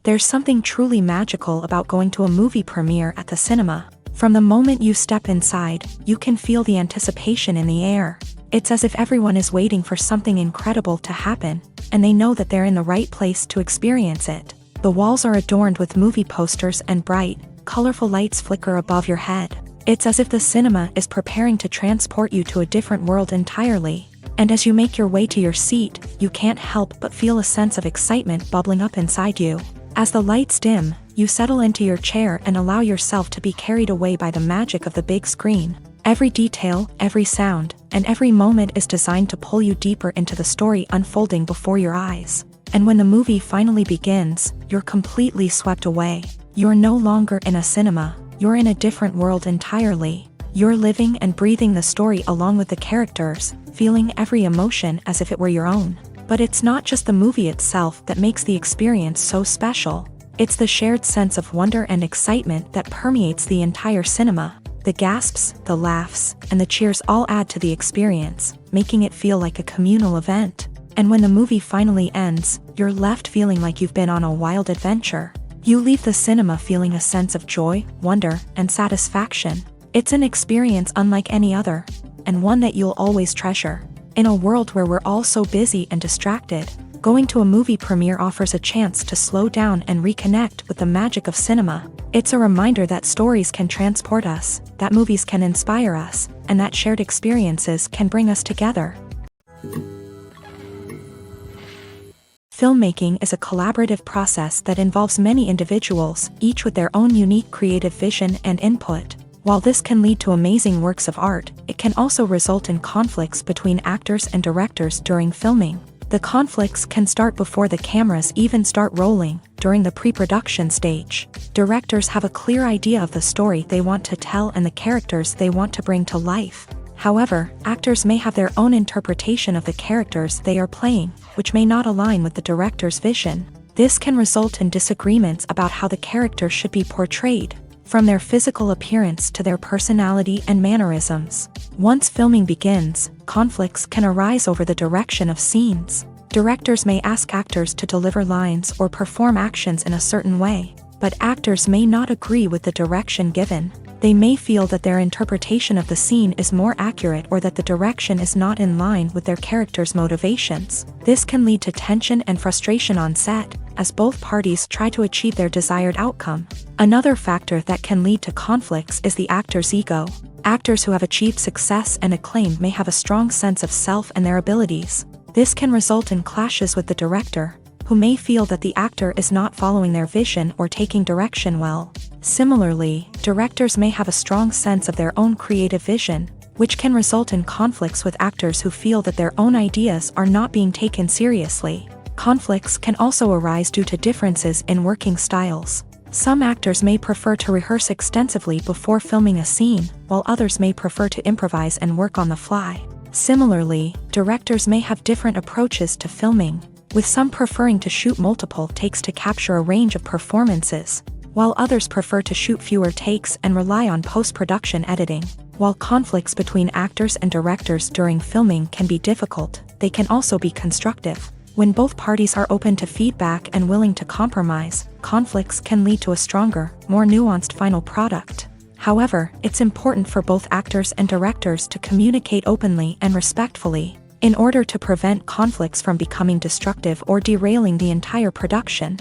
There's something truly magical about going to a movie premiere at the cinema. From the moment you step inside, you can feel the anticipation in the air. It's as if everyone is waiting for something incredible to happen, and they know that they're in the right place to experience it. The walls are adorned with movie posters and bright, colorful lights flicker above your head. It's as if the cinema is preparing to transport you to a different world entirely. And as you make your way to your seat, you can't help but feel a sense of excitement bubbling up inside you. As the lights dim, you settle into your chair and allow yourself to be carried away by the magic of the big screen. Every detail, every sound, and every moment is designed to pull you deeper into the story unfolding before your eyes. And when the movie finally begins, you're completely swept away. You're no longer in a cinema, you're in a different world entirely. You're living and breathing the story along with the characters, feeling every emotion as if it were your own. But it's not just the movie itself that makes the experience so special. It's the shared sense of wonder and excitement that permeates the entire cinema. The gasps, the laughs, and the cheers all add to the experience, making it feel like a communal event. And when the movie finally ends, you're left feeling like you've been on a wild adventure. You leave the cinema feeling a sense of joy, wonder, and satisfaction. It's an experience unlike any other, and one that you'll always treasure. In a world where we're all so busy and distracted, going to a movie premiere offers a chance to slow down and reconnect with the magic of cinema. It's a reminder that stories can transport us, that movies can inspire us, and that shared experiences can bring us together. Filmmaking is a collaborative process that involves many individuals, each with their own unique creative vision and input. While this can lead to amazing works of art, it can also result in conflicts between actors and directors during filming. The conflicts can start before the cameras even start rolling, during the pre-production stage. Directors have a clear idea of the story they want to tell and the characters they want to bring to life. However, actors may have their own interpretation of the characters they are playing, which may not align with the director's vision. This can result in disagreements about how the character should be portrayed, from their physical appearance to their personality and mannerisms. Once filming begins, conflicts can arise over the direction of scenes. Directors may ask actors to deliver lines or perform actions in a certain way, but actors may not agree with the direction given. They may feel that their interpretation of the scene is more accurate or that the direction is not in line with their character's motivations. This can lead to tension and frustration on set, as both parties try to achieve their desired outcome. Another factor that can lead to conflicts is the actor's ego. Actors who have achieved success and acclaim may have a strong sense of self and their abilities. This can result in clashes with the director, who may feel that the actor is not following their vision or taking direction well. Similarly, directors may have a strong sense of their own creative vision, which can result in conflicts with actors who feel that their own ideas are not being taken seriously. Conflicts can also arise due to differences in working styles. Some actors may prefer to rehearse extensively before filming a scene, while others may prefer to improvise and work on the fly. Similarly, directors may have different approaches to filming, with some preferring to shoot multiple takes to capture a range of performances, while others prefer to shoot fewer takes and rely on post-production editing. While conflicts between actors and directors during filming can be difficult, they can also be constructive. When both parties are open to feedback and willing to compromise, conflicts can lead to a stronger, more nuanced final product. However, it's important for both actors and directors to communicate openly and respectfully, in order to prevent conflicts from becoming destructive or derailing the entire production.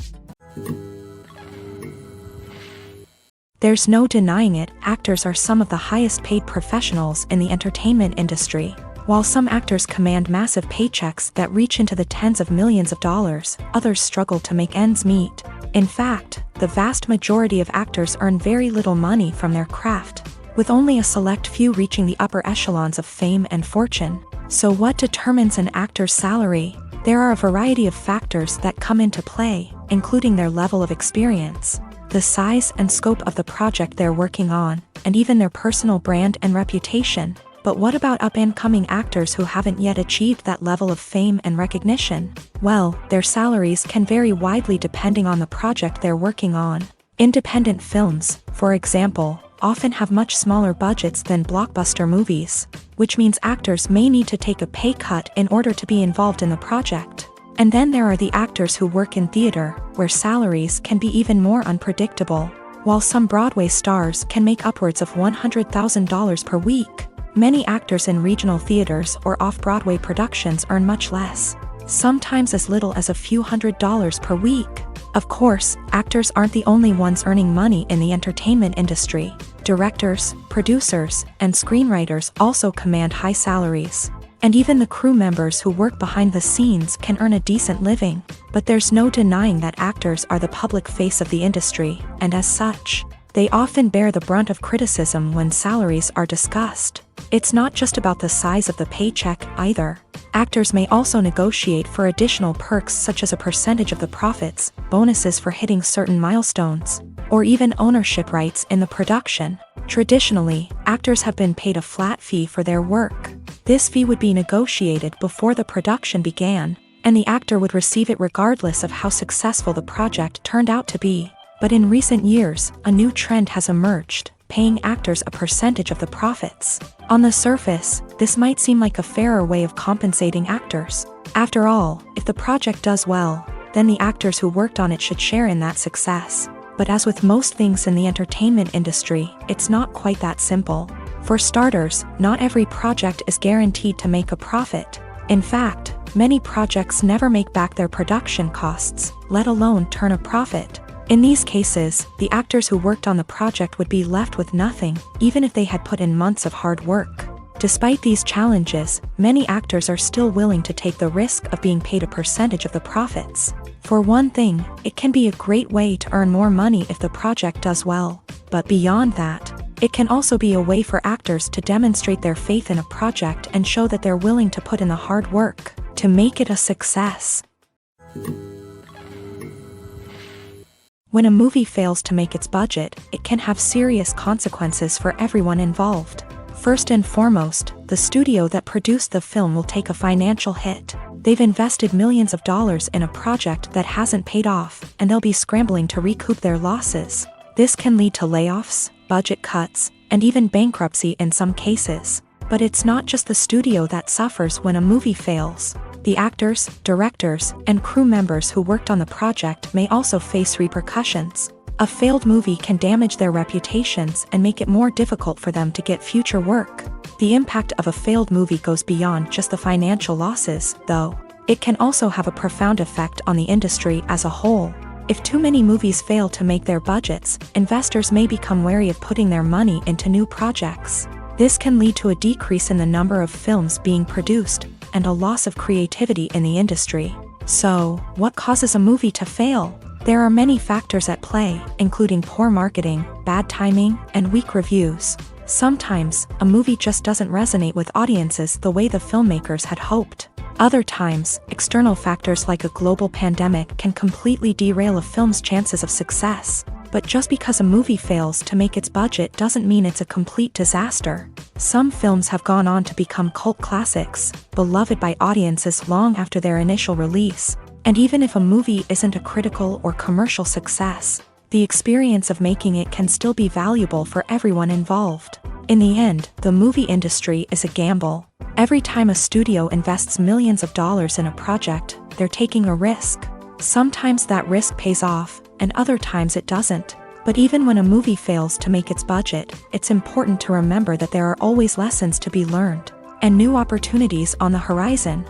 There's no denying it, actors are some of the highest paid professionals in the entertainment industry. While some actors command massive paychecks that reach into the tens of millions of dollars, others struggle to make ends meet. In fact, the vast majority of actors earn very little money from their craft, with only a select few reaching the upper echelons of fame and fortune. So what determines an actor's salary? There are a variety of factors that come into play, including their level of experience, the size and scope of the project they're working on, and even their personal brand and reputation. But what about up-and-coming actors who haven't yet achieved that level of fame and recognition? Well, their salaries can vary widely depending on the project they're working on. Independent films, for example, often have much smaller budgets than blockbuster movies, which means actors may need to take a pay cut in order to be involved in the project. And then there are the actors who work in theater, where salaries can be even more unpredictable. While some Broadway stars can make upwards of $100,000 per week, many actors in regional theaters or off-Broadway productions earn much less, sometimes as little as a few $100s per week. Of course, actors aren't the only ones earning money in the entertainment industry. Directors, producers, and screenwriters also command high salaries. And even the crew members who work behind the scenes can earn a decent living. But there's no denying that actors are the public face of the industry, and as such, they often bear the brunt of criticism when salaries are discussed. It's not just about the size of the paycheck, either. Actors may also negotiate for additional perks such as a percentage of the profits, bonuses for hitting certain milestones, or even ownership rights in the production. Traditionally, actors have been paid a flat fee for their work. This fee would be negotiated before the production began, and the actor would receive it regardless of how successful the project turned out to be. But in recent years, a new trend has emerged, paying actors a percentage of the profits. On the surface, this might seem like a fairer way of compensating actors. After all, if the project does well, then the actors who worked on it should share in that success. But as with most things in the entertainment industry, it's not quite that simple. For starters, not every project is guaranteed to make a profit. In fact, many projects never make back their production costs, let alone turn a profit. In these cases, the actors who worked on the project would be left with nothing, even if they had put in months of hard work. Despite these challenges, many actors are still willing to take the risk of being paid a percentage of the profits. For one thing, it can be a great way to earn more money if the project does well. But beyond that, it can also be a way for actors to demonstrate their faith in a project and show that they're willing to put in the hard work to make it a success. When a movie fails to make its budget, it can have serious consequences for everyone involved. First and foremost, the studio that produced the film will take a financial hit. They've invested millions of dollars in a project that hasn't paid off, and they'll be scrambling to recoup their losses. This can lead to layoffs, budget cuts, and even bankruptcy in some cases. But it's not just the studio that suffers when a movie fails. The actors, directors, and crew members who worked on the project may also face repercussions. A failed movie can damage their reputations and make it more difficult for them to get future work. The impact of a failed movie goes beyond just the financial losses, though. It can also have a profound effect on the industry as a whole. If too many movies fail to make their budgets, investors may become wary of putting their money into new projects. This can lead to a decrease in the number of films being produced, and a loss of creativity in the industry. So, what causes a movie to fail? There are many factors at play, including poor marketing, bad timing, and weak reviews. Sometimes, a movie just doesn't resonate with audiences the way the filmmakers had hoped. Other times, external factors like a global pandemic can completely derail a film's chances of success. But just because a movie fails to make its budget doesn't mean it's a complete disaster. Some films have gone on to become cult classics, beloved by audiences long after their initial release. And even if a movie isn't a critical or commercial success, the experience of making it can still be valuable for everyone involved. In the end, the movie industry is a gamble. Every time a studio invests millions of dollars in a project, they're taking a risk. Sometimes that risk pays off, and other times it doesn't. But even when a movie fails to make its budget, it's important to remember that there are always lessons to be learned, and new opportunities on the horizon.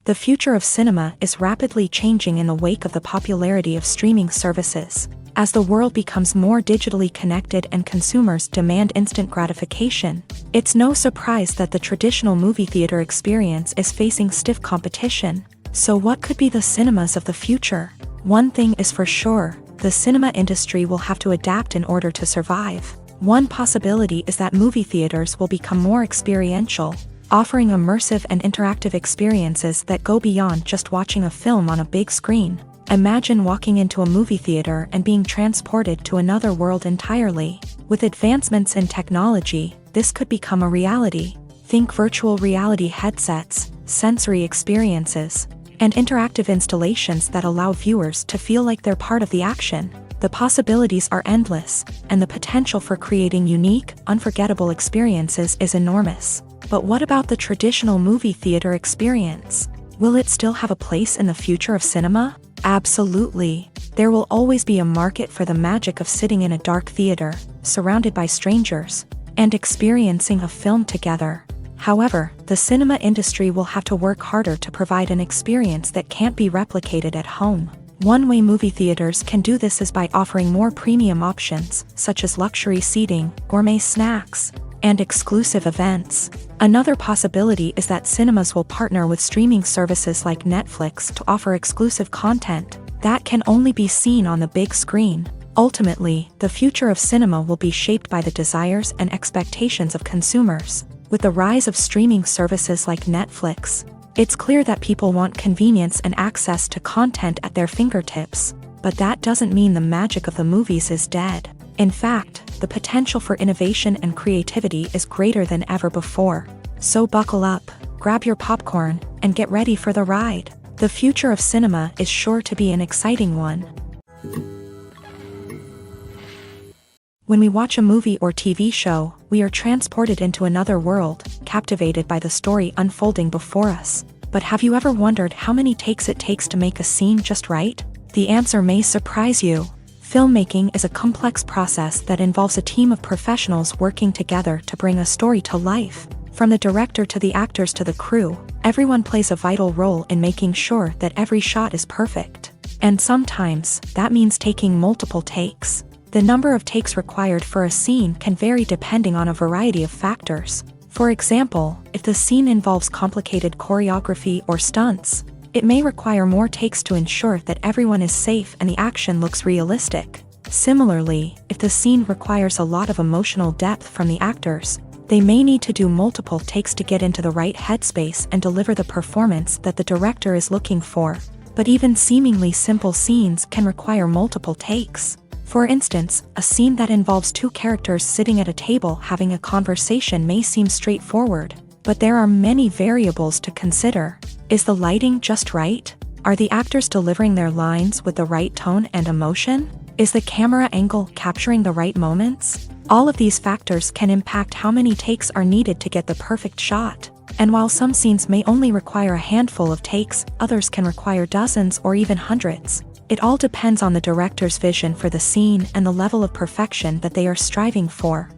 The future of cinema is rapidly changing in the wake of the popularity of streaming services. As the world becomes more digitally connected and consumers demand instant gratification, it's no surprise that the traditional movie theater experience is facing stiff competition. So what could be the cinemas of the future? One thing is for sure, the cinema industry will have to adapt in order to survive. One possibility is that movie theaters will become more experiential, offering immersive and interactive experiences that go beyond just watching a film on a big screen. Imagine walking into a movie theater and being transported to another world entirely. With advancements in technology, this could become a reality. Think virtual reality headsets, sensory experiences, and interactive installations that allow viewers to feel like they're part of the action. The possibilities are endless, and the potential for creating unique, unforgettable experiences is enormous. But what about the traditional movie theater experience? Will it still have a place in the future of cinema? Absolutely. There will always be a market for the magic of sitting in a dark theater, surrounded by strangers, and experiencing a film together. However, the cinema industry will have to work harder to provide an experience that can't be replicated at home. One way movie theaters can do this is by offering more premium options, such as luxury seating, gourmet snacks, and exclusive events. Another possibility is that cinemas will partner with streaming services like Netflix to offer exclusive content that can only be seen on the big screen. Ultimately, the future of cinema will be shaped by the desires and expectations of consumers. With the rise of streaming services like Netflix, it's clear that people want convenience and access to content at their fingertips. But that doesn't mean the magic of the movies is dead. In fact, the potential for innovation and creativity is greater than ever before. So buckle up, grab your popcorn, and get ready for the ride. The future of cinema is sure to be an exciting one. When we watch a movie or TV show, we are transported into another world, captivated by the story unfolding before us. But have you ever wondered how many takes it takes to make a scene just right? The answer may surprise you. Filmmaking is a complex process that involves a team of professionals working together to bring a story to life. From the director to the actors to the crew, everyone plays a vital role in making sure that every shot is perfect. And sometimes, that means taking multiple takes. The number of takes required for a scene can vary depending on a variety of factors. For example, if the scene involves complicated choreography or stunts, it may require more takes to ensure that everyone is safe and the action looks realistic. Similarly, if the scene requires a lot of emotional depth from the actors, they may need to do multiple takes to get into the right headspace and deliver the performance that the director is looking for. But even seemingly simple scenes can require multiple takes. For instance, a scene that involves two characters sitting at a table having a conversation may seem straightforward, but there are many variables to consider. Is the lighting just right? Are the actors delivering their lines with the right tone and emotion? Is the camera angle capturing the right moments? All of these factors can impact how many takes are needed to get the perfect shot. And while some scenes may only require a handful of takes, others can require dozens or even hundreds. It all depends on the director's vision for the scene and the level of perfection that they are striving for.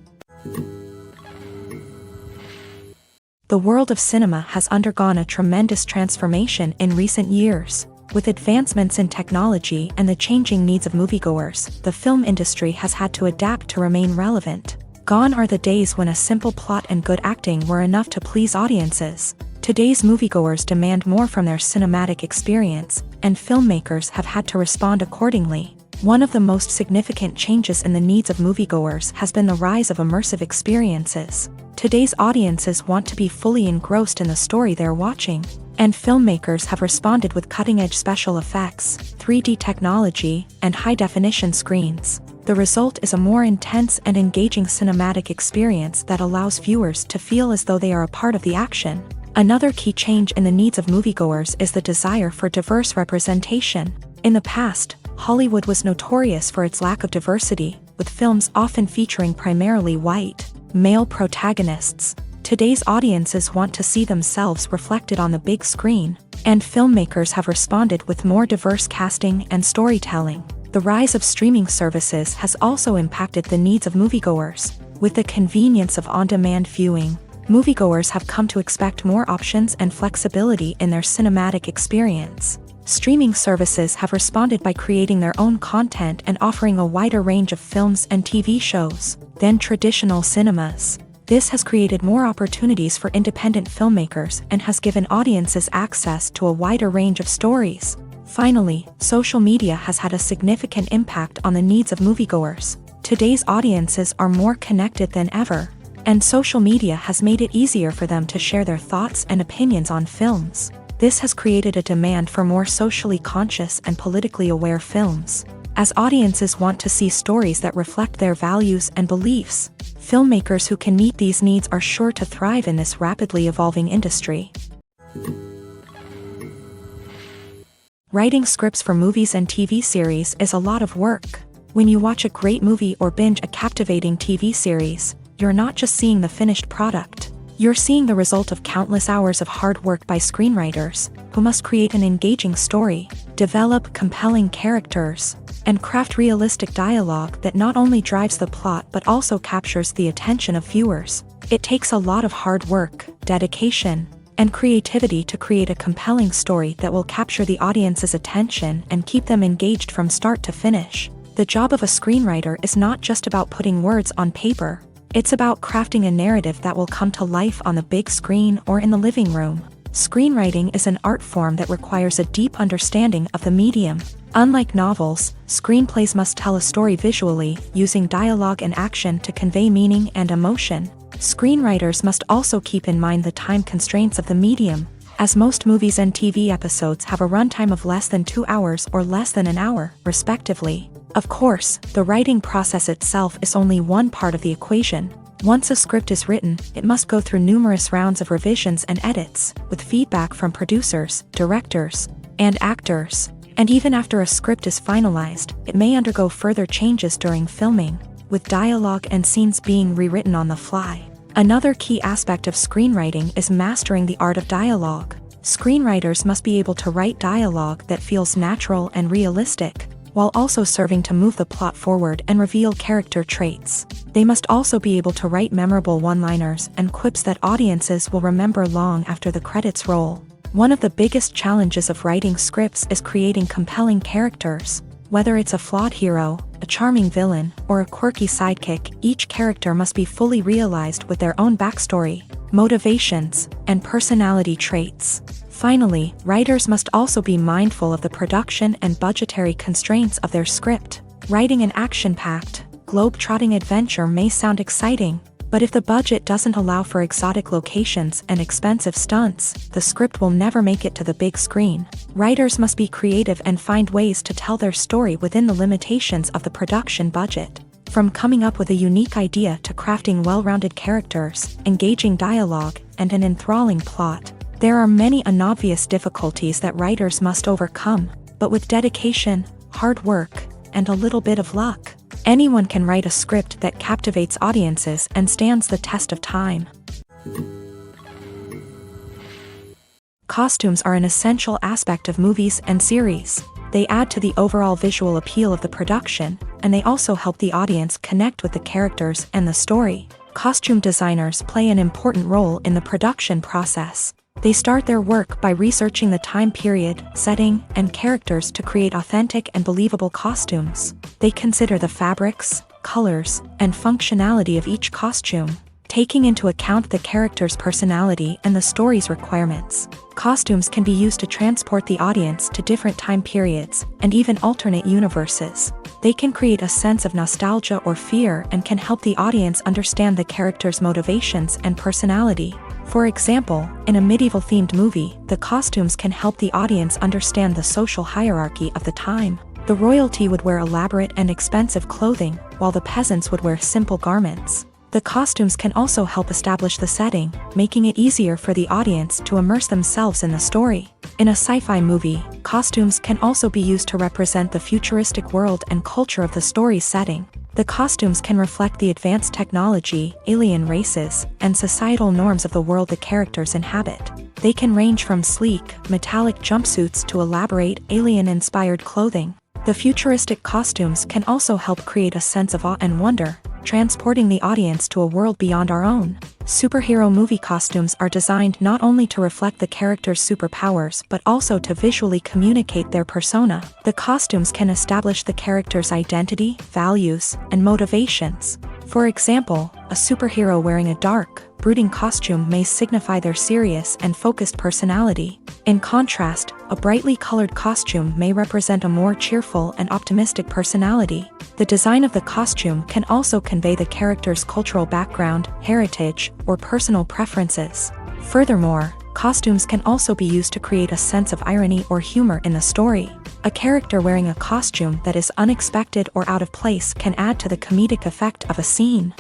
The world of cinema has undergone a tremendous transformation in recent years. With advancements in technology and the changing needs of moviegoers, the film industry has had to adapt to remain relevant. Gone are the days when a simple plot and good acting were enough to please audiences. Today's moviegoers demand more from their cinematic experience, and filmmakers have had to respond accordingly. One of the most significant changes in the needs of moviegoers has been the rise of immersive experiences. Today's audiences want to be fully engrossed in the story they're watching, and filmmakers have responded with cutting-edge special effects, 3D technology, and high-definition screens. The result is a more intense and engaging cinematic experience that allows viewers to feel as though they are a part of the action. Another key change in the needs of moviegoers is the desire for diverse representation. In the past, Hollywood was notorious for its lack of diversity, with films often featuring primarily white, male protagonists. Today's audiences want to see themselves reflected on the big screen, and filmmakers have responded with more diverse casting and storytelling. The rise of streaming services has also impacted the needs of moviegoers. With the convenience of on-demand viewing, moviegoers have come to expect more options and flexibility in their cinematic experience. Streaming services have responded by creating their own content and offering a wider range of films and TV shows than traditional cinemas. This has created more opportunities for independent filmmakers and has given audiences access to a wider range of stories. Finally, social media has had a significant impact on the needs of moviegoers. Today's audiences are more connected than ever, and social media has made it easier for them to share their thoughts and opinions on films. This has created a demand for more socially conscious and politically aware films. As audiences want to see stories that reflect their values and beliefs, filmmakers who can meet these needs are sure to thrive in this rapidly evolving industry. Writing scripts for movies and TV series is a lot of work. When you watch a great movie or binge a captivating TV series, you're not just seeing the finished product. You're seeing the result of countless hours of hard work by screenwriters, who must create an engaging story, develop compelling characters, and craft realistic dialogue that not only drives the plot but also captures the attention of viewers. It takes a lot of hard work, dedication, and creativity to create a compelling story that will capture the audience's attention and keep them engaged from start to finish. The job of a screenwriter is not just about putting words on paper. It's about crafting a narrative that will come to life on the big screen or in the living room. Screenwriting is an art form that requires a deep understanding of the medium, Unlike novels, screenplays must tell a story visually, using dialogue and action to convey meaning and emotion. Screenwriters must also keep in mind the time constraints of the medium, as most movies and TV episodes have a runtime of less than 2 hours or less than an hour, respectively. Of course, the writing process itself is only one part of the equation. Once a script is written, it must go through numerous rounds of revisions and edits, with feedback from producers, directors, and actors. And even after a script is finalized, it may undergo further changes during filming, with dialogue and scenes being rewritten on the fly. Another key aspect of screenwriting is mastering the art of dialogue. Screenwriters must be able to write dialogue that feels natural and realistic, while also serving to move the plot forward and reveal character traits. They must also be able to write memorable one-liners and quips that audiences will remember long after the credits roll. One of the biggest challenges of writing scripts is creating compelling characters. Whether it's a flawed hero, a charming villain, or a quirky sidekick, each character must be fully realized with their own backstory, motivations, and personality traits. Finally, writers must also be mindful of the production and budgetary constraints of their script. Writing an action-packed, globe-trotting adventure may sound exciting, but if the budget doesn't allow for exotic locations and expensive stunts, the script will never make it to the big screen. Writers must be creative and find ways to tell their story within the limitations of the production budget. From coming up with a unique idea to crafting well-rounded characters, engaging dialogue, and an enthralling plot, there are many unobvious difficulties that writers must overcome, but with dedication, hard work, and a little bit of luck, anyone can write a script that captivates audiences and stands the test of time. Costumes are an essential aspect of movies and series. They add to the overall visual appeal of the production, and they also help the audience connect with the characters and the story. Costume designers play an important role in the production process. They start their work by researching the time period, setting, and characters to create authentic and believable costumes. They consider the fabrics, colors, and functionality of each costume, taking into account the character's personality and the story's requirements. Costumes can be used to transport the audience to different time periods and even alternate universes. They can create a sense of nostalgia or fear and can help the audience understand the character's motivations and personality. For example, in a medieval-themed movie, the costumes can help the audience understand the social hierarchy of the time. The royalty would wear elaborate and expensive clothing, while the peasants would wear simple garments. The costumes can also help establish the setting, making it easier for the audience to immerse themselves in the story. In a sci-fi movie, costumes can also be used to represent the futuristic world and culture of the story's setting. The costumes can reflect the advanced technology, alien races, and societal norms of the world the characters inhabit. They can range from sleek, metallic jumpsuits to elaborate, alien-inspired clothing. The futuristic costumes can also help create a sense of awe and wonder, transporting the audience to a world beyond our own. Superhero movie costumes are designed not only to reflect the character's superpowers but also to visually communicate their persona. The costumes can establish the character's identity, values, and motivations. For example, a superhero wearing a dark, brooding costume may signify their serious and focused personality. In contrast, a brightly colored costume may represent a more cheerful and optimistic personality. The design of the costume can also convey the character's cultural background, heritage, or personal preferences. Furthermore, costumes can also be used to create a sense of irony or humor in the story. A character wearing a costume that is unexpected or out of place can add to the comedic effect of a scene.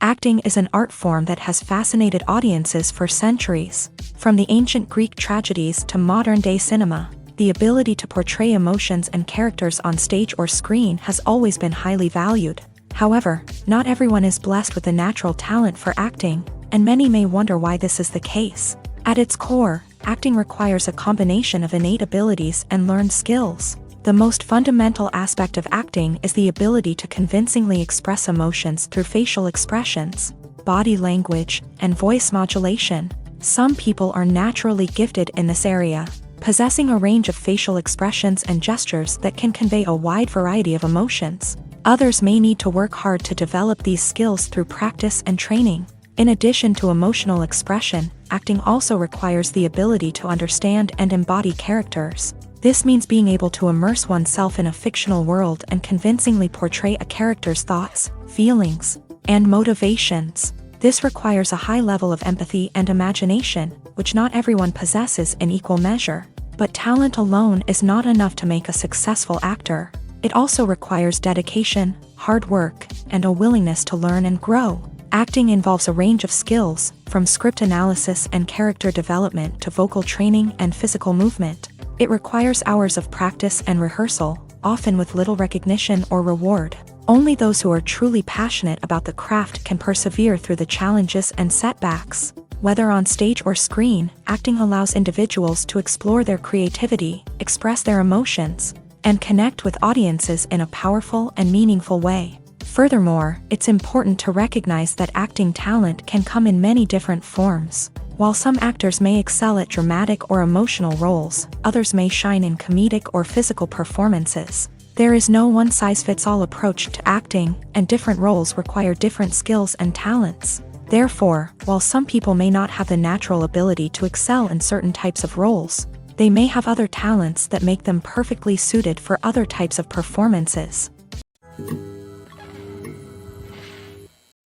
Acting is an art form that has fascinated audiences for centuries. From the ancient Greek tragedies to modern-day cinema, the ability to portray emotions and characters on stage or screen has always been highly valued. However, not everyone is blessed with the natural talent for acting, and many may wonder why this is the case. At its core, acting requires a combination of innate abilities and learned skills. The most fundamental aspect of acting is the ability to convincingly express emotions through facial expressions, body language, and voice modulation. Some people are naturally gifted in this area, possessing a range of facial expressions and gestures that can convey a wide variety of emotions. Others may need to work hard to develop these skills through practice and training. In addition to emotional expression, acting also requires the ability to understand and embody characters. This means being able to immerse oneself in a fictional world and convincingly portray a character's thoughts, feelings, and motivations. This requires a high level of empathy and imagination, which not everyone possesses in equal measure. But talent alone is not enough to make a successful actor. It also requires dedication, hard work, and a willingness to learn and grow. Acting involves a range of skills, from script analysis and character development to vocal training and physical movement. It requires hours of practice and rehearsal, often with little recognition or reward. Only those who are truly passionate about the craft can persevere through the challenges and setbacks. Whether on stage or screen, acting allows individuals to explore their creativity, express their emotions, and connect with audiences in a powerful and meaningful way. Furthermore, it's important to recognize that acting talent can come in many different forms. While some actors may excel at dramatic or emotional roles, others may shine in comedic or physical performances. There is no one-size-fits-all approach to acting, and different roles require different skills and talents. Therefore, while some people may not have the natural ability to excel in certain types of roles, they may have other talents that make them perfectly suited for other types of performances.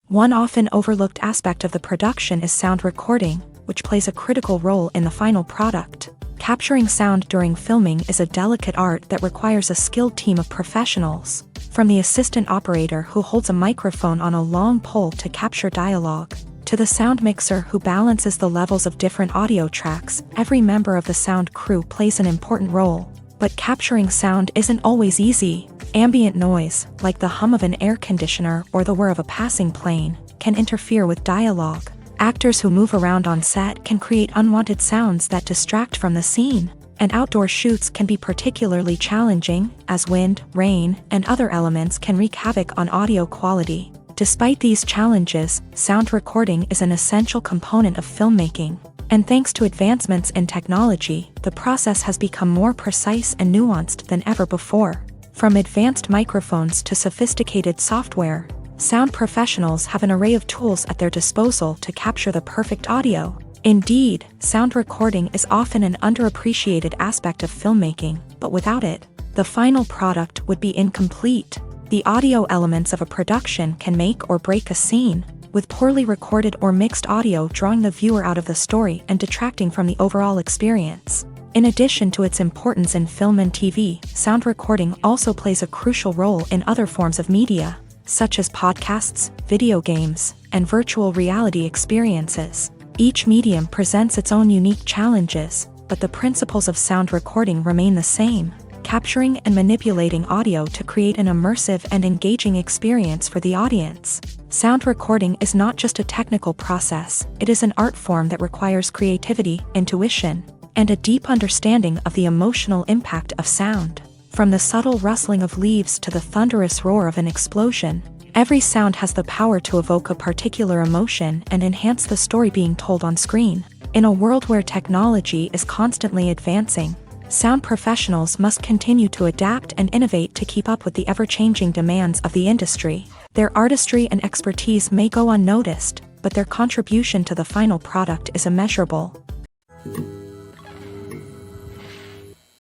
One often overlooked aspect of the production is sound recording, which plays a critical role in the final product. Capturing sound during filming is a delicate art that requires a skilled team of professionals. From the assistant operator who holds a microphone on a long pole to capture dialogue, to the sound mixer who balances the levels of different audio tracks, every member of the sound crew plays an important role. But capturing sound isn't always easy. Ambient noise, like the hum of an air conditioner or the whir of a passing plane, can interfere with dialogue. Actors who move around on set can create unwanted sounds that distract from the scene. And outdoor shoots can be particularly challenging, as wind, rain, and other elements can wreak havoc on audio quality. Despite these challenges, sound recording is an essential component of filmmaking. And thanks to advancements in technology, the process has become more precise and nuanced than ever before. From advanced microphones to sophisticated software, sound professionals have an array of tools at their disposal to capture the perfect audio. Indeed, sound recording is often an underappreciated aspect of filmmaking, but without it, the final product would be incomplete. The audio elements of a production can make or break a scene, with poorly recorded or mixed audio drawing the viewer out of the story and detracting from the overall experience. In addition to its importance in film and TV, sound recording also plays a crucial role in other forms of media, such as podcasts, video games, and virtual reality experiences. Each medium presents its own unique challenges, but the principles of sound recording remain the same: capturing and manipulating audio to create an immersive and engaging experience for the audience. Sound recording is not just a technical process, it is an art form that requires creativity, intuition, and a deep understanding of the emotional impact of sound. From the subtle rustling of leaves to the thunderous roar of an explosion, every sound has the power to evoke a particular emotion and enhance the story being told on screen. In a world where technology is constantly advancing, sound professionals must continue to adapt and innovate to keep up with the ever-changing demands of the industry. Their artistry and expertise may go unnoticed, but their contribution to the final product is immeasurable.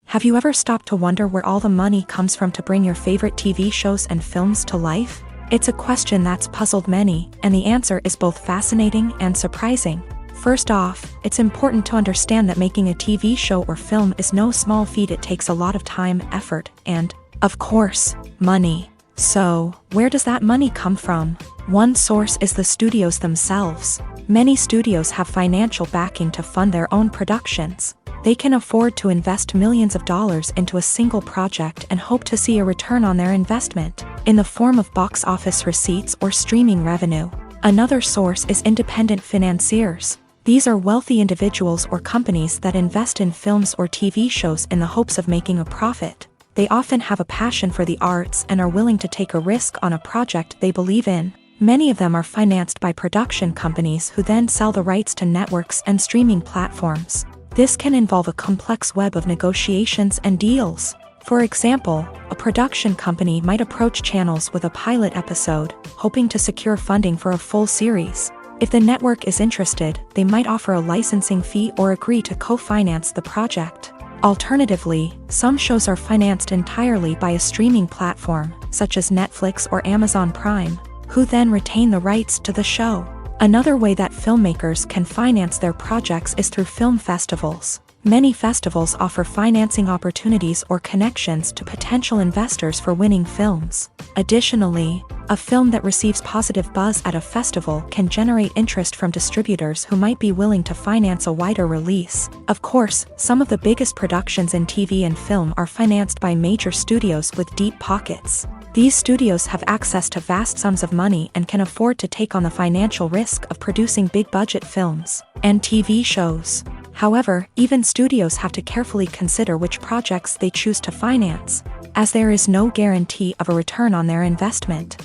Have you ever stopped to wonder where all the money comes from to bring your favorite TV shows and films to life? It's a question that's puzzled many, and the answer is both fascinating and surprising. First off, it's important to understand that making a TV show or film is no small feat. It takes a lot of time, effort, and, of course, money. So, where does that money come from? One source is the studios themselves. Many studios have financial backing to fund their own productions. They can afford to invest millions of dollars into a single project and hope to see a return on their investment, in the form of box office receipts or streaming revenue. Another source is independent financiers. These are wealthy individuals or companies that invest in films or TV shows in the hopes of making a profit. They often have a passion for the arts and are willing to take a risk on a project they believe in. Many of them are financed by production companies who then sell the rights to networks and streaming platforms. This can involve a complex web of negotiations and deals. For example, a production company might approach channels with a pilot episode, hoping to secure funding for a full series. If the network is interested, they might offer a licensing fee or agree to co-finance the project. Alternatively, some shows are financed entirely by a streaming platform, such as Netflix or Amazon Prime, who then retain the rights to the show. Another way that filmmakers can finance their projects is through film festivals. Many festivals offer financing opportunities or connections to potential investors for winning films. Additionally, a film that receives positive buzz at a festival can generate interest from distributors who might be willing to finance a wider release. Of course, some of the biggest productions in TV and film are financed by major studios with deep pockets. These studios have access to vast sums of money and can afford to take on the financial risk of producing big-budget films and TV shows. However, even studios have to carefully consider which projects they choose to finance, as there is no guarantee of a return on their investment.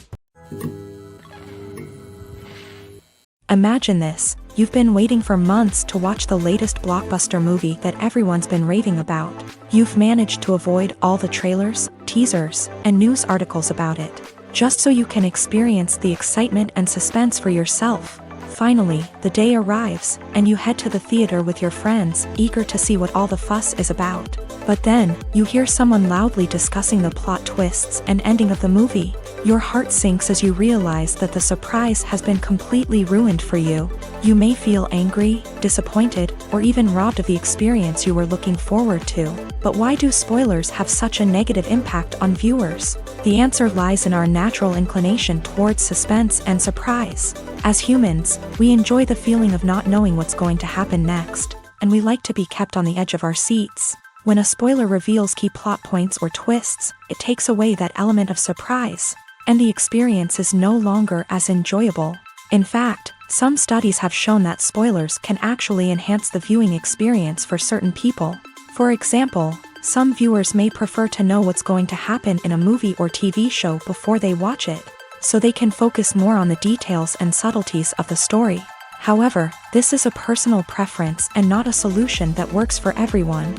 Imagine this: you've been waiting for months to watch the latest blockbuster movie that everyone's been raving about. You've managed to avoid all the trailers, teasers, and news articles about it, just so you can experience the excitement and suspense for yourself. Finally, the day arrives, and you head to the theater with your friends, eager to see what all the fuss is about. But then, you hear someone loudly discussing the plot twists and ending of the movie. Your heart sinks as you realize that the surprise has been completely ruined for you. You may feel angry, disappointed, or even robbed of the experience you were looking forward to. But why do spoilers have such a negative impact on viewers? The answer lies in our natural inclination towards suspense and surprise. As humans, we enjoy the feeling of not knowing what's going to happen next, and we like to be kept on the edge of our seats. When a spoiler reveals key plot points or twists, it takes away that element of surprise, and the experience is no longer as enjoyable. In fact, some studies have shown that spoilers can actually enhance the viewing experience for certain people. For example, some viewers may prefer to know what's going to happen in a movie or TV show before they watch it, so they can focus more on the details and subtleties of the story. However, this is a personal preference and not a solution that works for everyone.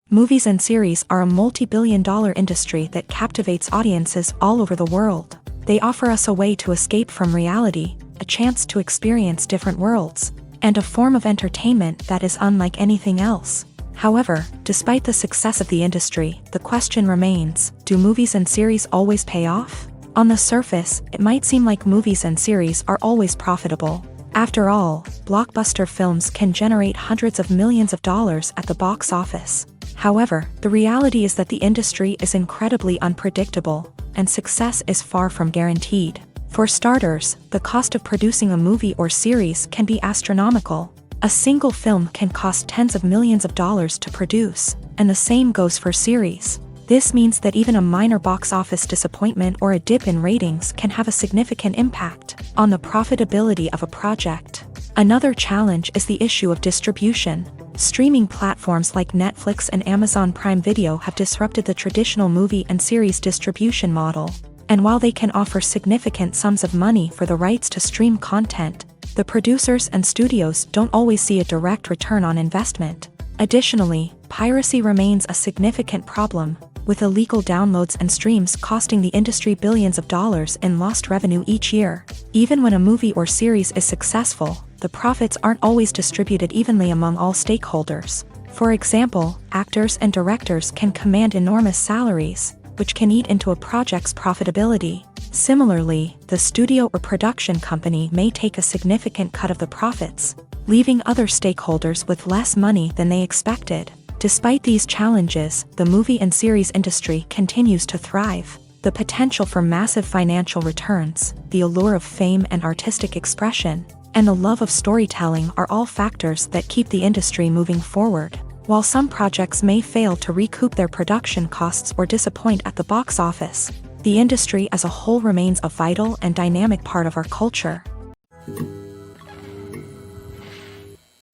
Movies and series are a multi-billion-dollar industry that captivates audiences all over the world. They offer us a way to escape from reality, a chance to experience different worlds, and a form of entertainment that is unlike anything else. However, despite the success of the industry, the question remains: do movies and series always pay off? On the surface, it might seem like movies and series are always profitable. After all, blockbuster films can generate hundreds of millions of dollars at the box office. However, the reality is that the industry is incredibly unpredictable, and success is far from guaranteed. For starters, the cost of producing a movie or series can be astronomical. A single film can cost tens of millions of dollars to produce, and the same goes for series. This means that even a minor box office disappointment or a dip in ratings can have a significant impact on the profitability of a project. Another challenge is the issue of distribution. Streaming platforms like Netflix and Amazon Prime Video have disrupted the traditional movie and series distribution model. And while they can offer significant sums of money for the rights to stream content, the producers and studios don't always see a direct return on investment. Additionally, piracy remains a significant problem, with illegal downloads and streams costing the industry billions of dollars in lost revenue each year. Even when a movie or series is successful, the profits aren't always distributed evenly among all stakeholders. For example, actors and directors can command enormous salaries, which can eat into a project's profitability. Similarly, the studio or production company may take a significant cut of the profits, leaving other stakeholders with less money than they expected. Despite these challenges, the movie and series industry continues to thrive. The potential for massive financial returns, the allure of fame and artistic expression, and the love of storytelling are all factors that keep the industry moving forward. While some projects may fail to recoup their production costs or disappoint at the box office, the industry as a whole remains a vital and dynamic part of our culture.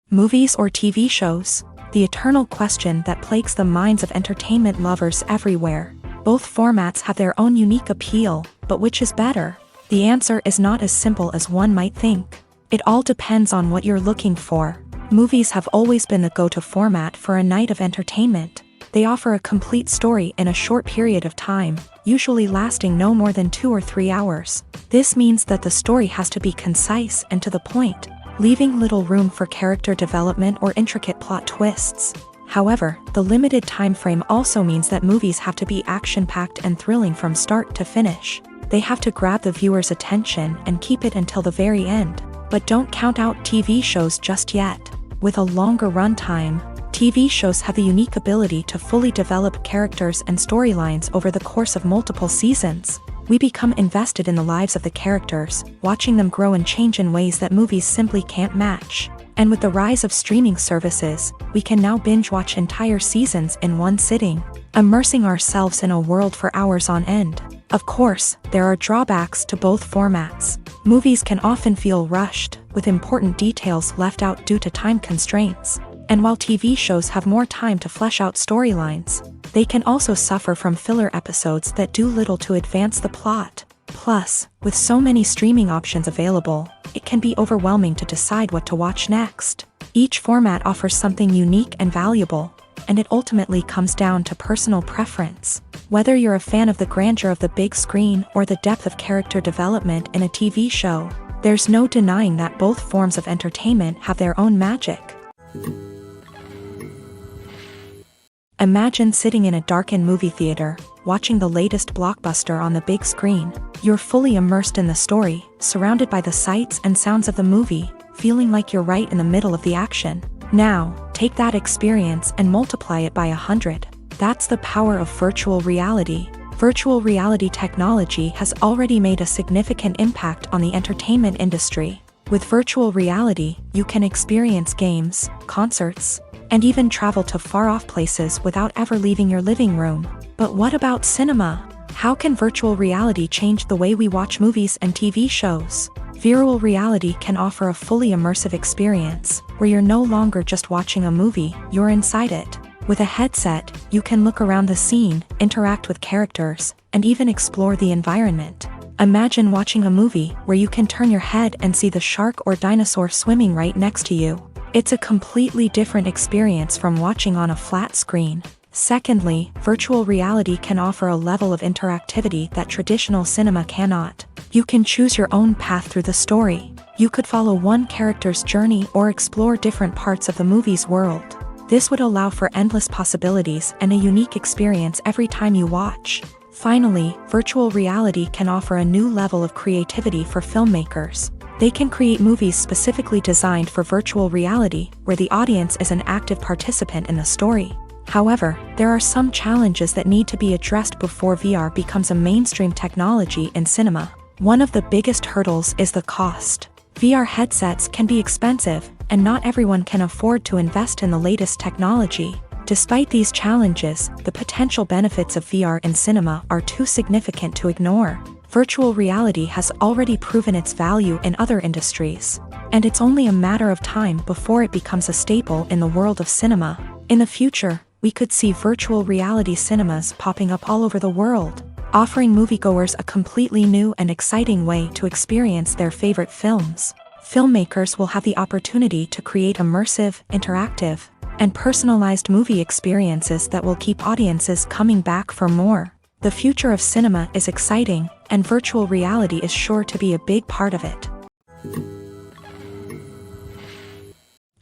Movies or TV shows? The eternal question that plagues the minds of entertainment lovers everywhere. Both formats have their own unique appeal, but which is better? The answer is not as simple as one might think. It all depends on what you're looking for. Movies have always been the go-to format for a night of entertainment. They offer a complete story in a short period of time, usually lasting no more than 2 or 3 hours. This means that the story has to be concise and to the point, leaving little room for character development or intricate plot twists. However, the limited time frame also means that movies have to be action-packed and thrilling from start to finish. They have to grab the viewer's attention and keep it until the very end. But don't count out TV shows just yet. With a longer runtime, TV shows have the unique ability to fully develop characters and storylines over the course of multiple seasons. We become invested in the lives of the characters, watching them grow and change in ways that movies simply can't match. And with the rise of streaming services, we can now binge-watch entire seasons in one sitting, immersing ourselves in a world for hours on end. Of course, there are drawbacks to both formats. Movies can often feel rushed, with important details left out due to time constraints. And while TV shows have more time to flesh out storylines, they can also suffer from filler episodes that do little to advance the plot. Plus, with so many streaming options available, it can be overwhelming to decide what to watch next. Each format offers something unique and valuable, and it ultimately comes down to personal preference. Whether you're a fan of the grandeur of the big screen or the depth of character development in a TV show, there's no denying that both forms of entertainment have their own magic. Imagine sitting in a darkened movie theater, watching the latest blockbuster on the big screen. You're fully immersed in the story, surrounded by the sights and sounds of the movie, feeling like you're right in the middle of the action. Now, take that experience and multiply it by 100. That's the power of virtual reality. Virtual reality technology has already made a significant impact on the entertainment industry. With virtual reality, you can experience games, concerts, and even travel to far-off places without ever leaving your living room. But what about cinema? How can virtual reality change the way we watch movies and TV shows? Virtual reality can offer a fully immersive experience, where you're no longer just watching a movie, you're inside it. With a headset, you can look around the scene, interact with characters, and even explore the environment. Imagine watching a movie where you can turn your head and see the shark or dinosaur swimming right next to you. It's a completely different experience from watching on a flat screen. Secondly, virtual reality can offer a level of interactivity that traditional cinema cannot. You can choose your own path through the story. You could follow one character's journey or explore different parts of the movie's world. This would allow for endless possibilities and a unique experience every time you watch. Finally, virtual reality can offer a new level of creativity for filmmakers. They can create movies specifically designed for virtual reality, where the audience is an active participant in the story. However, there are some challenges that need to be addressed before VR becomes a mainstream technology in cinema. One of the biggest hurdles is the cost. VR headsets can be expensive, and not everyone can afford to invest in the latest technology. Despite these challenges, the potential benefits of VR in cinema are too significant to ignore. Virtual reality has already proven its value in other industries, and it's only a matter of time before it becomes a staple in the world of cinema. In the future, we could see virtual reality cinemas popping up all over the world, offering moviegoers a completely new and exciting way to experience their favorite films. Filmmakers will have the opportunity to create immersive, interactive, and personalized movie experiences that will keep audiences coming back for more. The future of cinema is exciting, and virtual reality is sure to be a big part of it.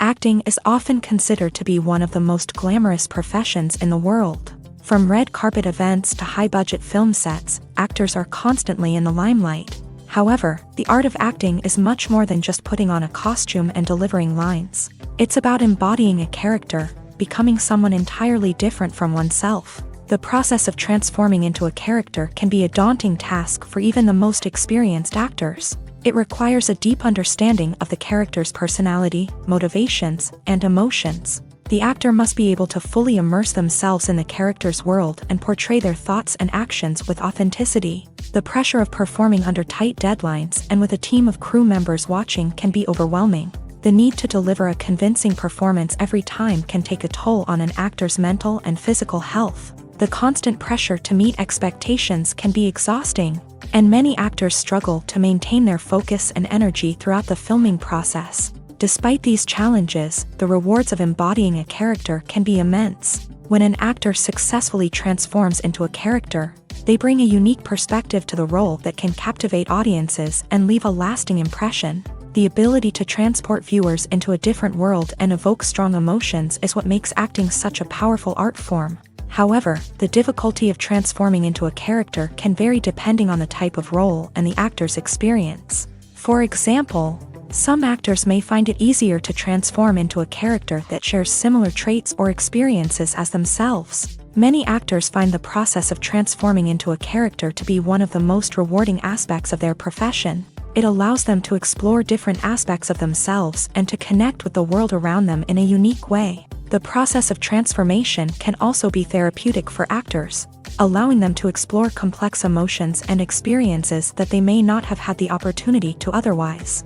Acting is often considered to be one of the most glamorous professions in the world. From red carpet events to high-budget film sets, actors are constantly in the limelight. However, the art of acting is much more than just putting on a costume and delivering lines. It's about embodying a character, becoming someone entirely different from oneself. The process of transforming into a character can be a daunting task for even the most experienced actors. It requires a deep understanding of the character's personality, motivations, and emotions. The actor must be able to fully immerse themselves in the character's world and portray their thoughts and actions with authenticity. The pressure of performing under tight deadlines and with a team of crew members watching can be overwhelming. The need to deliver a convincing performance every time can take a toll on an actor's mental and physical health. The constant pressure to meet expectations can be exhausting, and many actors struggle to maintain their focus and energy throughout the filming process. Despite these challenges, the rewards of embodying a character can be immense. When an actor successfully transforms into a character, they bring a unique perspective to the role that can captivate audiences and leave a lasting impression. The ability to transport viewers into a different world and evoke strong emotions is what makes acting such a powerful art form. However, the difficulty of transforming into a character can vary depending on the type of role and the actor's experience. For example, some actors may find it easier to transform into a character that shares similar traits or experiences as themselves. Many actors find the process of transforming into a character to be one of the most rewarding aspects of their profession. It allows them to explore different aspects of themselves and to connect with the world around them in a unique way. The process of transformation can also be therapeutic for actors, allowing them to explore complex emotions and experiences that they may not have had the opportunity to otherwise.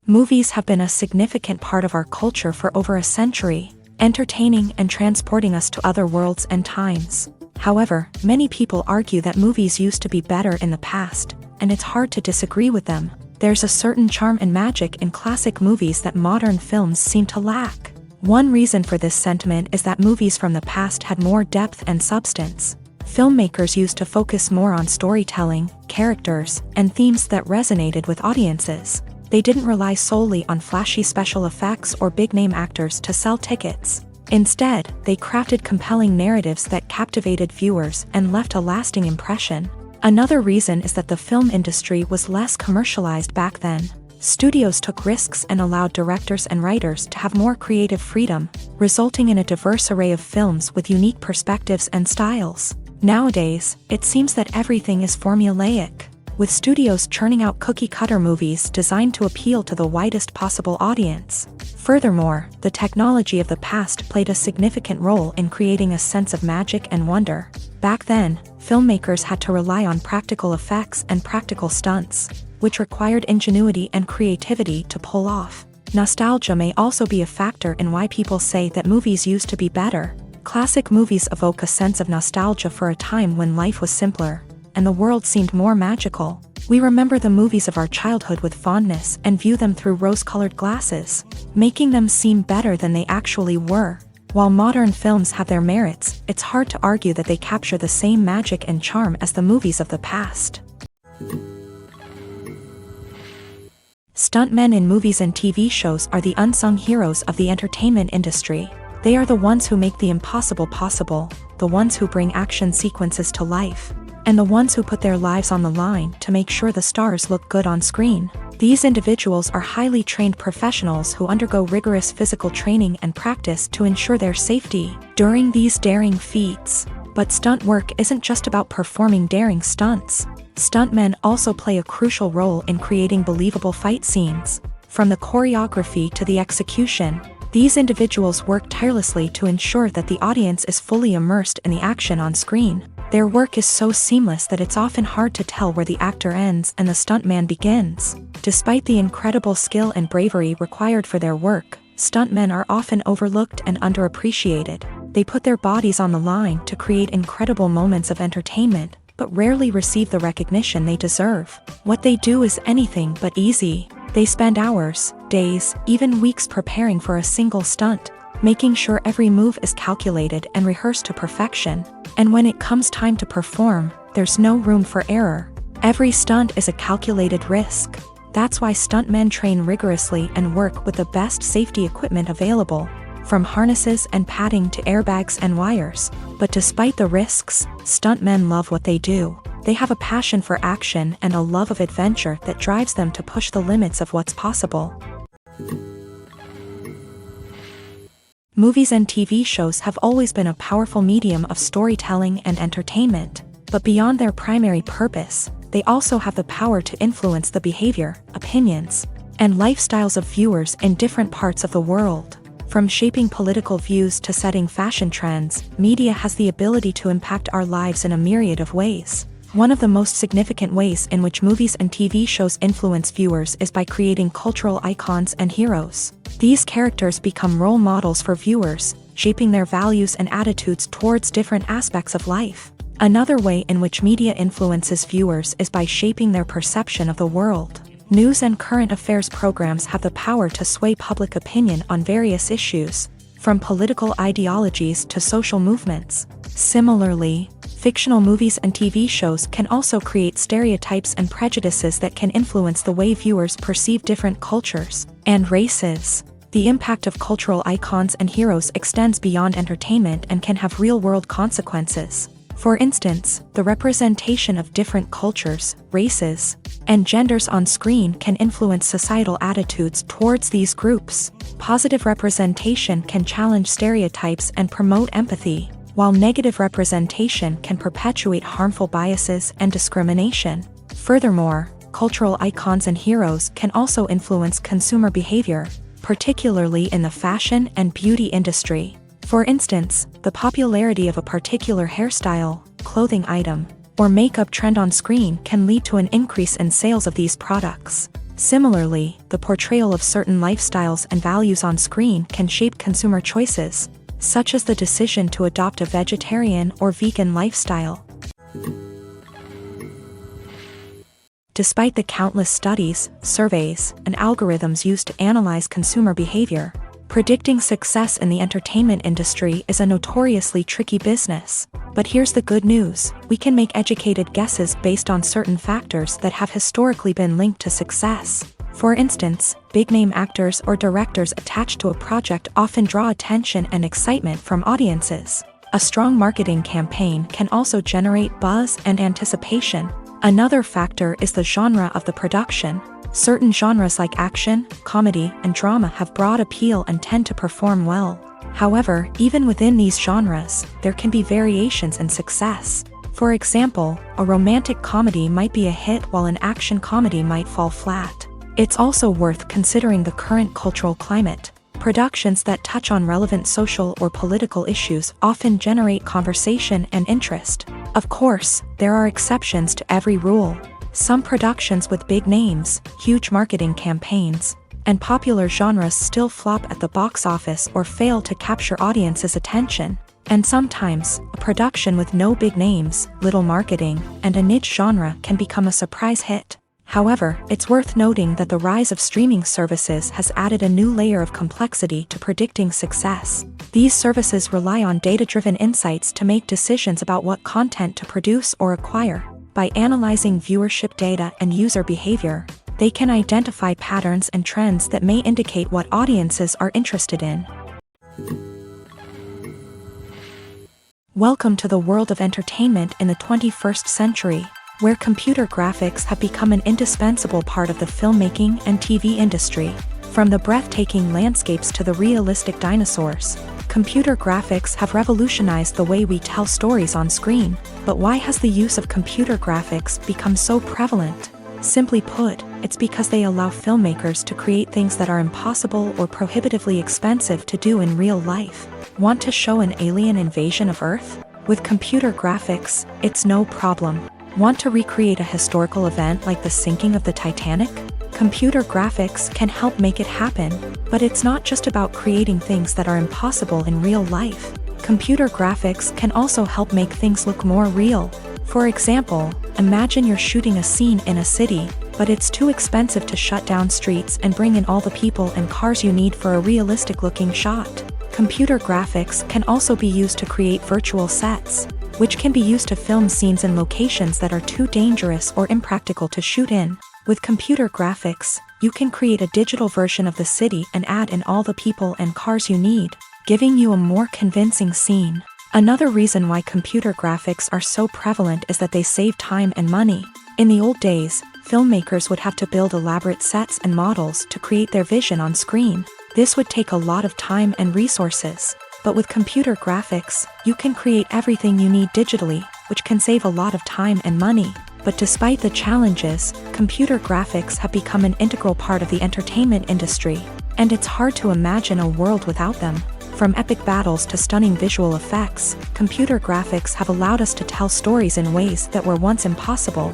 Movies have been a significant part of our culture for over a century, entertaining and transporting us to other worlds and times. However, many people argue that movies used to be better in the past, and it's hard to disagree with them. There's a certain charm and magic in classic movies that modern films seem to lack. One reason for this sentiment is that movies from the past had more depth and substance. Filmmakers used to focus more on storytelling, characters, and themes that resonated with audiences. They didn't rely solely on flashy special effects or big-name actors to sell tickets. Instead, they crafted compelling narratives that captivated viewers and left a lasting impression. Another reason is that the film industry was less commercialized back then. Studios took risks and allowed directors and writers to have more creative freedom, resulting in a diverse array of films with unique perspectives and styles. Nowadays, it seems that everything is formulaic, with studios churning out cookie-cutter movies designed to appeal to the widest possible audience. Furthermore, the technology of the past played a significant role in creating a sense of magic and wonder. Back then, filmmakers had to rely on practical effects and practical stunts, which required ingenuity and creativity to pull off. Nostalgia may also be a factor in why people say that movies used to be better. Classic movies evoke a sense of nostalgia for a time when life was simpler, and the world seemed more magical. We remember the movies of our childhood with fondness and view them through rose-colored glasses, making them seem better than they actually were. While modern films have their merits, it's hard to argue that they capture the same magic and charm as the movies of the past. Stuntmen in movies and TV shows are the unsung heroes of the entertainment industry. They are the ones who make the impossible possible, the ones who bring action sequences to life, and the ones who put their lives on the line to make sure the stars look good on screen. These individuals are highly trained professionals who undergo rigorous physical training and practice to ensure their safety during these daring feats. But stunt work isn't just about performing daring stunts. Stuntmen also play a crucial role in creating believable fight scenes. From the choreography to the execution, these individuals work tirelessly to ensure that the audience is fully immersed in the action on screen. Their work is so seamless that it's often hard to tell where the actor ends and the stuntman begins. Despite the incredible skill and bravery required for their work, stuntmen are often overlooked and underappreciated. They put their bodies on the line to create incredible moments of entertainment, but rarely receive the recognition they deserve. What they do is anything but easy. They spend hours, days, even weeks preparing for a single stunt, making sure every move is calculated and rehearsed to perfection. And when it comes time to perform, there's no room for error. Every stunt is a calculated risk. That's why stuntmen train rigorously and work with the best safety equipment available, from harnesses and padding to airbags and wires. But despite the risks, stuntmen love what they do. They have a passion for action and a love of adventure that drives them to push the limits of what's possible. Movies and TV shows have always been a powerful medium of storytelling and entertainment, but beyond their primary purpose, they also have the power to influence the behavior, opinions, and lifestyles of viewers in different parts of the world. From shaping political views to setting fashion trends, media has the ability to impact our lives in a myriad of ways. One of the most significant ways in which movies and TV shows influence viewers is by creating cultural icons and heroes. These characters become role models for viewers, shaping their values and attitudes towards different aspects of life. Another way in which media influences viewers is by shaping their perception of the world. News and current affairs programs have the power to sway public opinion on various issues, from political ideologies to social movements. Similarly, fictional movies and TV shows can also create stereotypes and prejudices that can influence the way viewers perceive different cultures and races. The impact of cultural icons and heroes extends beyond entertainment and can have real-world consequences. For instance, the representation of different cultures, races, and genders on screen can influence societal attitudes towards these groups. Positive representation can challenge stereotypes and promote empathy, while negative representation can perpetuate harmful biases and discrimination. Furthermore, cultural icons and heroes can also influence consumer behavior, particularly in the fashion and beauty industry. For instance, the popularity of a particular hairstyle, clothing item, or makeup trend on screen can lead to an increase in sales of these products. Similarly, the portrayal of certain lifestyles and values on screen can shape consumer choices, such as the decision to adopt a vegetarian or vegan lifestyle. Despite the countless studies, surveys, and algorithms used to analyze consumer behavior, predicting success in the entertainment industry is a notoriously tricky business. But here's the good news: we can make educated guesses based on certain factors that have historically been linked to success. For instance, big-name actors or directors attached to a project often draw attention and excitement from audiences. A strong marketing campaign can also generate buzz and anticipation. Another factor is the genre of the production. Certain genres like action, comedy, and drama have broad appeal and tend to perform well. However, even within these genres, there can be variations in success. For example, a romantic comedy might be a hit while an action comedy might fall flat. It's also worth considering the current cultural climate. Productions that touch on relevant social or political issues often generate conversation and interest. Of course, there are exceptions to every rule. Some productions with big names, huge marketing campaigns, and popular genres still flop at the box office or fail to capture audiences' attention. And sometimes, a production with no big names, little marketing, and a niche genre can become a surprise hit. However, it's worth noting that the rise of streaming services has added a new layer of complexity to predicting success. These services rely on data-driven insights to make decisions about what content to produce or acquire. By analyzing viewership data and user behavior, they can identify patterns and trends that may indicate what audiences are interested in. Welcome to the world of entertainment in the 21st century, where computer graphics have become an indispensable part of the filmmaking and TV industry. From the breathtaking landscapes to the realistic dinosaurs, computer graphics have revolutionized the way we tell stories on screen. But why has the use of computer graphics become so prevalent? Simply put, it's because they allow filmmakers to create things that are impossible or prohibitively expensive to do in real life. Want to show an alien invasion of Earth? With computer graphics, it's no problem. Want to recreate a historical event like the sinking of the Titanic? Computer graphics can help make it happen. But it's not just about creating things that are impossible in real life. Computer graphics can also help make things look more real. For example, imagine you're shooting a scene in a city, but it's too expensive to shut down streets and bring in all the people and cars you need for a realistic-looking shot. Computer graphics can also be used to create virtual sets, which can be used to film scenes in locations that are too dangerous or impractical to shoot in. With computer graphics, you can create a digital version of the city and add in all the people and cars you need, giving you a more convincing scene. Another reason why computer graphics are so prevalent is that they save time and money. In the old days, filmmakers would have to build elaborate sets and models to create their vision on screen. This would take a lot of time and resources. But with computer graphics, you can create everything you need digitally, which can save a lot of time and money. But despite the challenges, computer graphics have become an integral part of the entertainment industry, and it's hard to imagine a world without them. From epic battles to stunning visual effects, computer graphics have allowed us to tell stories in ways that were once impossible.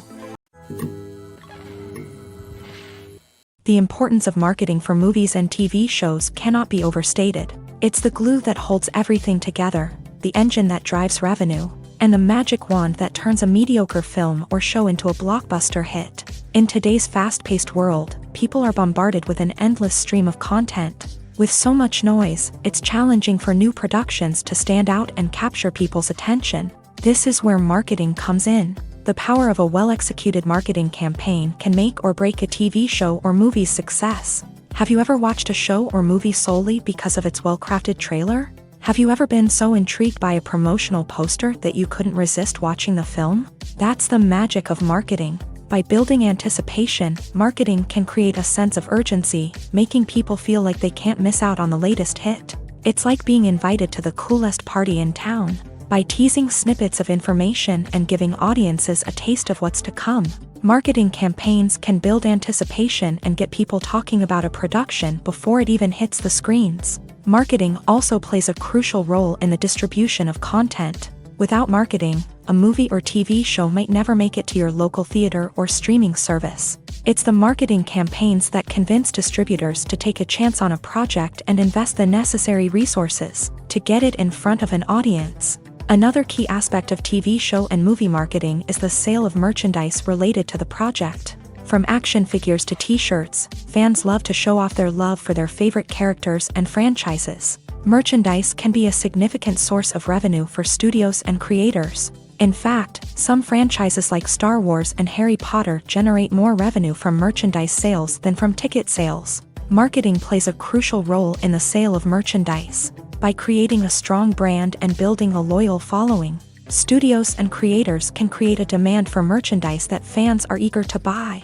The importance of marketing for movies and TV shows cannot be overstated. It's the glue that holds everything together, the engine that drives revenue, and the magic wand that turns a mediocre film or show into a blockbuster hit. In today's fast-paced world, people are bombarded with an endless stream of content. With so much noise, it's challenging for new productions to stand out and capture people's attention. This is where marketing comes in. The power of a well-executed marketing campaign can make or break a TV show or movie's success. Have you ever watched a show or movie solely because of its well-crafted trailer? Have you ever been so intrigued by a promotional poster that you couldn't resist watching the film? That's the magic of marketing. By building anticipation, marketing can create a sense of urgency, making people feel like they can't miss out on the latest hit. It's like being invited to the coolest party in town. By teasing snippets of information and giving audiences a taste of what's to come, marketing campaigns can build anticipation and get people talking about a production before it even hits the screens. Marketing also plays a crucial role in the distribution of content. Without marketing, a movie or TV show might never make it to your local theater or streaming service. It's the marketing campaigns that convince distributors to take a chance on a project and invest the necessary resources to get it in front of an audience. Another key aspect of TV show and movie marketing is the sale of merchandise related to the project. From action figures to t-shirts, fans love to show off their love for their favorite characters and franchises. Merchandise can be a significant source of revenue for studios and creators. In fact, some franchises like Star Wars and Harry Potter generate more revenue from merchandise sales than from ticket sales. Marketing plays a crucial role in the sale of merchandise. By creating a strong brand and building a loyal following, studios and creators can create a demand for merchandise that fans are eager to buy.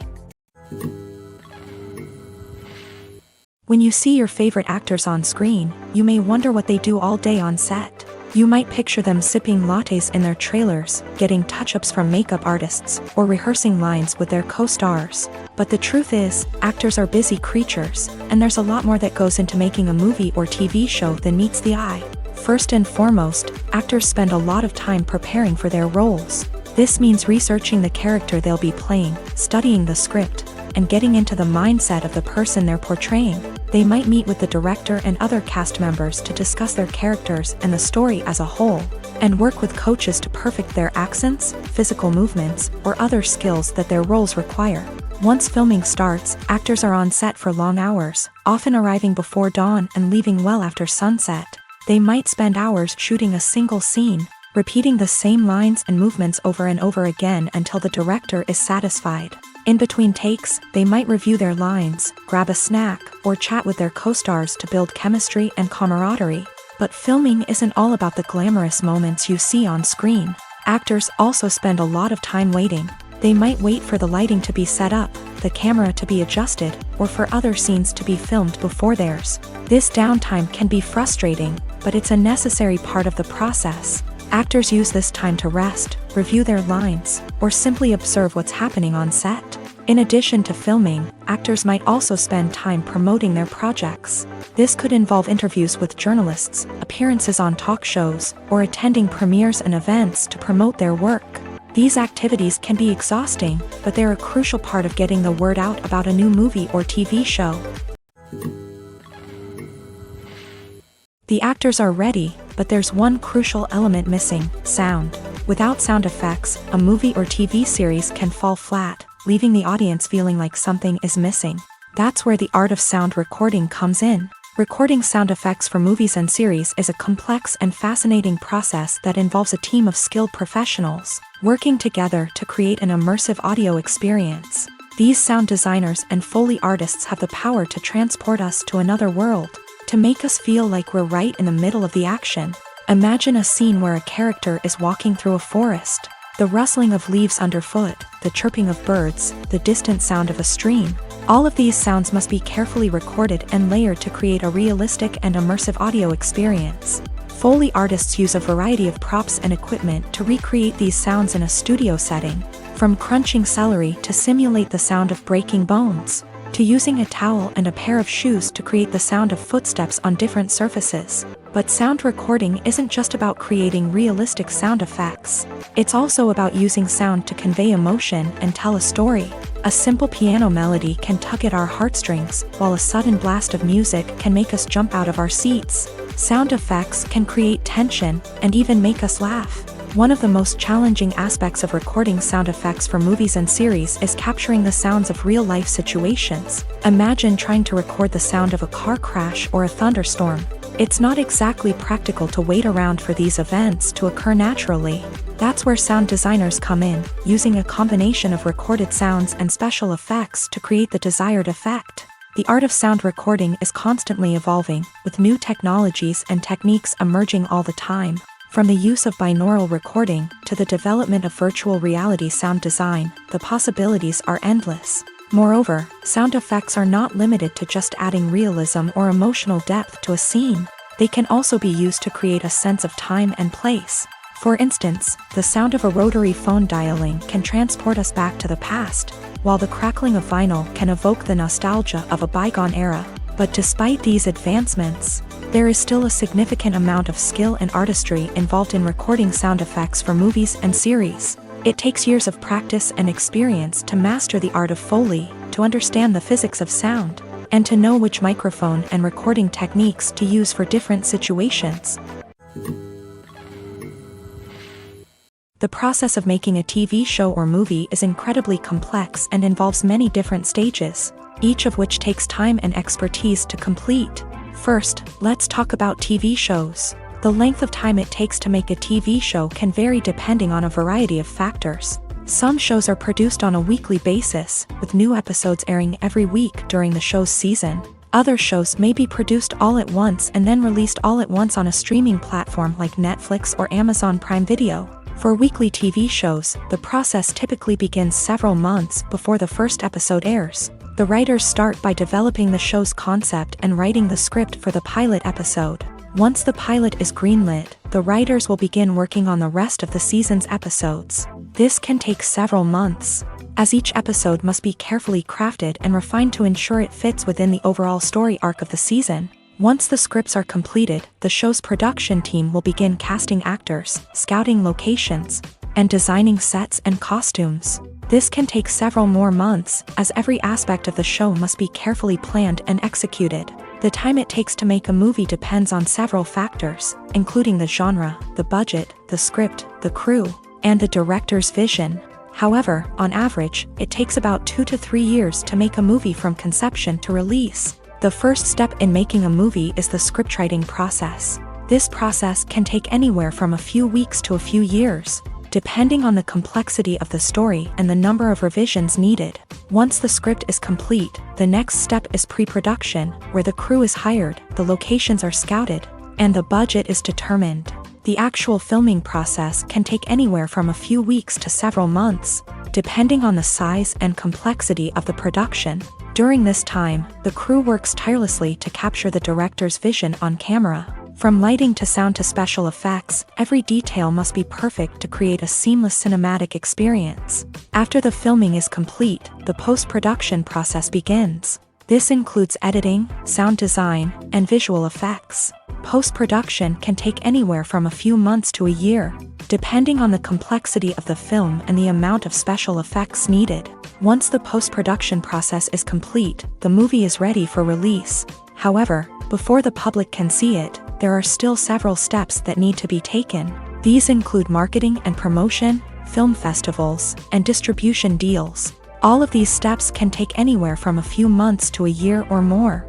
When you see your favorite actors on screen, you may wonder what they do all day on set. You might picture them sipping lattes in their trailers, getting touch-ups from makeup artists, or rehearsing lines with their co-stars. But the truth is, actors are busy creatures, and there's a lot more that goes into making a movie or TV show than meets the eye. First and foremost, actors spend a lot of time preparing for their roles. This means researching the character they'll be playing, studying the script, and getting into the mindset of the person they're portraying. They might meet with the director and other cast members to discuss their characters and the story as a whole, and work with coaches to perfect their accents, physical movements, or other skills that their roles require. Once filming starts, actors are on set for long hours, often arriving before dawn and leaving well after sunset. They might spend hours shooting a single scene, repeating the same lines and movements over and over again until the director is satisfied. In between takes, they might review their lines, grab a snack, or chat with their co-stars to build chemistry and camaraderie. But filming isn't all about the glamorous moments you see on screen. Actors also spend a lot of time waiting. They might wait for the lighting to be set up, the camera to be adjusted, or for other scenes to be filmed before theirs. This downtime can be frustrating, but it's a necessary part of the process. Actors use this time to rest, review their lines, or simply observe what's happening on set. In addition to filming, actors might also spend time promoting their projects. This could involve interviews with journalists, appearances on talk shows, or attending premieres and events to promote their work. These activities can be exhausting, but they're a crucial part of getting the word out about a new movie or TV show. The actors are ready, but there's one crucial element missing: sound. Without sound effects, a movie or TV series can fall flat, leaving the audience feeling like something is missing. That's where the art of sound recording comes in. Recording sound effects for movies and series is a complex and fascinating process that involves a team of skilled professionals working together to create an immersive audio experience. These sound designers and Foley artists have the power to transport us to another world, to make us feel like we're right in the middle of the action. Imagine a scene where a character is walking through a forest. The rustling of leaves underfoot, the chirping of birds, the distant sound of a stream. All of these sounds must be carefully recorded and layered to create a realistic and immersive audio experience. Foley artists use a variety of props and equipment to recreate these sounds in a studio setting, from crunching celery to simulate the sound of breaking bones, to using a towel and a pair of shoes to create the sound of footsteps on different surfaces. But sound recording isn't just about creating realistic sound effects. It's also about using sound to convey emotion and tell a story. A simple piano melody can tug at our heartstrings, while a sudden blast of music can make us jump out of our seats. Sound effects can create tension and even make us laugh. One of the most challenging aspects of recording sound effects for movies and series is capturing the sounds of real-life situations. Imagine trying to record the sound of a car crash or a thunderstorm. It's not exactly practical to wait around for these events to occur naturally. That's where sound designers come in, using a combination of recorded sounds and special effects to create the desired effect. The art of sound recording is constantly evolving, with new technologies and techniques emerging all the time. From the use of binaural recording to the development of virtual reality sound design, the possibilities are endless. Moreover, sound effects are not limited to just adding realism or emotional depth to a scene. They can also be used to create a sense of time and place. For instance, the sound of a rotary phone dialing can transport us back to the past, while the crackling of vinyl can evoke the nostalgia of a bygone era. But despite these advancements, there is still a significant amount of skill and artistry involved in recording sound effects for movies and series. It takes years of practice and experience to master the art of Foley, to understand the physics of sound, and to know which microphone and recording techniques to use for different situations. The process of making a TV show or movie is incredibly complex and involves many different stages, each of which takes time and expertise to complete. First, let's talk about TV shows. The length of time it takes to make a TV show can vary depending on a variety of factors. Some shows are produced on a weekly basis, with new episodes airing every week during the show's season. Other shows may be produced all at once and then released all at once on a streaming platform like Netflix or Amazon Prime Video. For weekly TV shows, the process typically begins several months before the first episode airs. The writers start by developing the show's concept and writing the script for the pilot episode. Once the pilot is greenlit, the writers will begin working on the rest of the season's episodes. This can take several months, as each episode must be carefully crafted and refined to ensure it fits within the overall story arc of the season. Once the scripts are completed, the show's production team will begin casting actors, scouting locations, and designing sets and costumes. This can take several more months, as every aspect of the show must be carefully planned and executed. The time it takes to make a movie depends on several factors, including the genre, the budget, the script, the crew, and the director's vision. However, on average, it takes about 2 to 3 years to make a movie from conception to release. The first step in making a movie is the scriptwriting process. This process can take anywhere from a few weeks to a few years, depending on the complexity of the story and the number of revisions needed. Once the script is complete, the next step is pre-production, where the crew is hired, the locations are scouted, and the budget is determined. The actual filming process can take anywhere from a few weeks to several months, depending on the size and complexity of the production. During this time, the crew works tirelessly to capture the director's vision on camera. From lighting to sound to special effects, every detail must be perfect to create a seamless cinematic experience. After the filming is complete, the post-production process begins. This includes editing, sound design, and visual effects. Post-production can take anywhere from a few months to a year, depending on the complexity of the film and the amount of special effects needed. Once the post-production process is complete, the movie is ready for release. However, before the public can see it, there are still several steps that need to be taken. These include marketing and promotion, film festivals, and distribution deals. All of these steps can take anywhere from a few months to a year or more.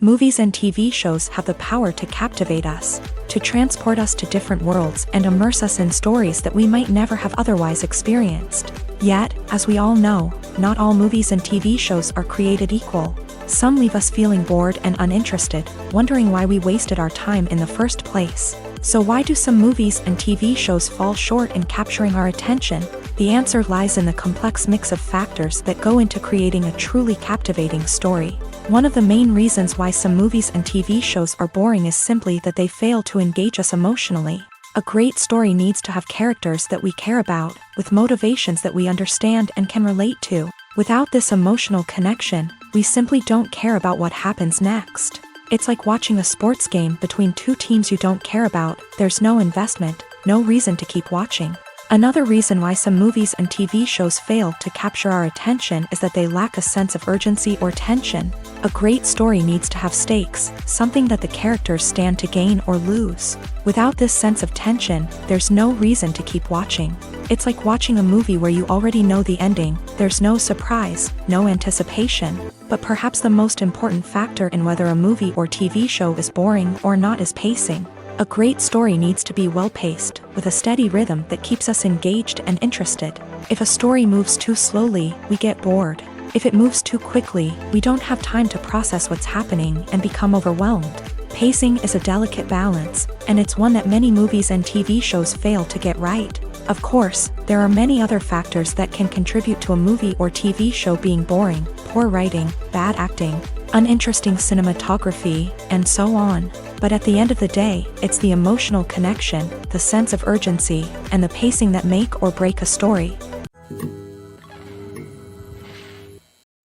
Movies and TV shows have the power to captivate us, to transport us to different worlds and immerse us in stories that we might never have otherwise experienced. Yet, as we all know, not all movies and TV shows are created equal. Some leave us feeling bored and uninterested, wondering why we wasted our time in the first place. So why do some movies and TV shows fall short in capturing our attention? The answer lies in the complex mix of factors that go into creating a truly captivating story. One of the main reasons why some movies and TV shows are boring is simply that they fail to engage us emotionally. A great story needs to have characters that we care about, with motivations that we understand and can relate to. Without this emotional connection, we simply don't care about what happens next. It's like watching a sports game between two teams you don't care about. There's no investment, no reason to keep watching. Another reason why some movies and TV shows fail to capture our attention is that they lack a sense of urgency or tension. A great story needs to have stakes, something that the characters stand to gain or lose. Without this sense of tension, there's no reason to keep watching. It's like watching a movie where you already know the ending, there's no surprise, no anticipation. But perhaps the most important factor in whether a movie or TV show is boring or not is pacing. A great story needs to be well-paced, with a steady rhythm that keeps us engaged and interested. If a story moves too slowly, we get bored. If it moves too quickly, we don't have time to process what's happening and become overwhelmed. Pacing is a delicate balance, and it's one that many movies and TV shows fail to get right. Of course, there are many other factors that can contribute to a movie or TV show being boring: poor writing, bad acting, uninteresting cinematography, and so on. But at the end of the day, it's the emotional connection, the sense of urgency, and the pacing that make or break a story.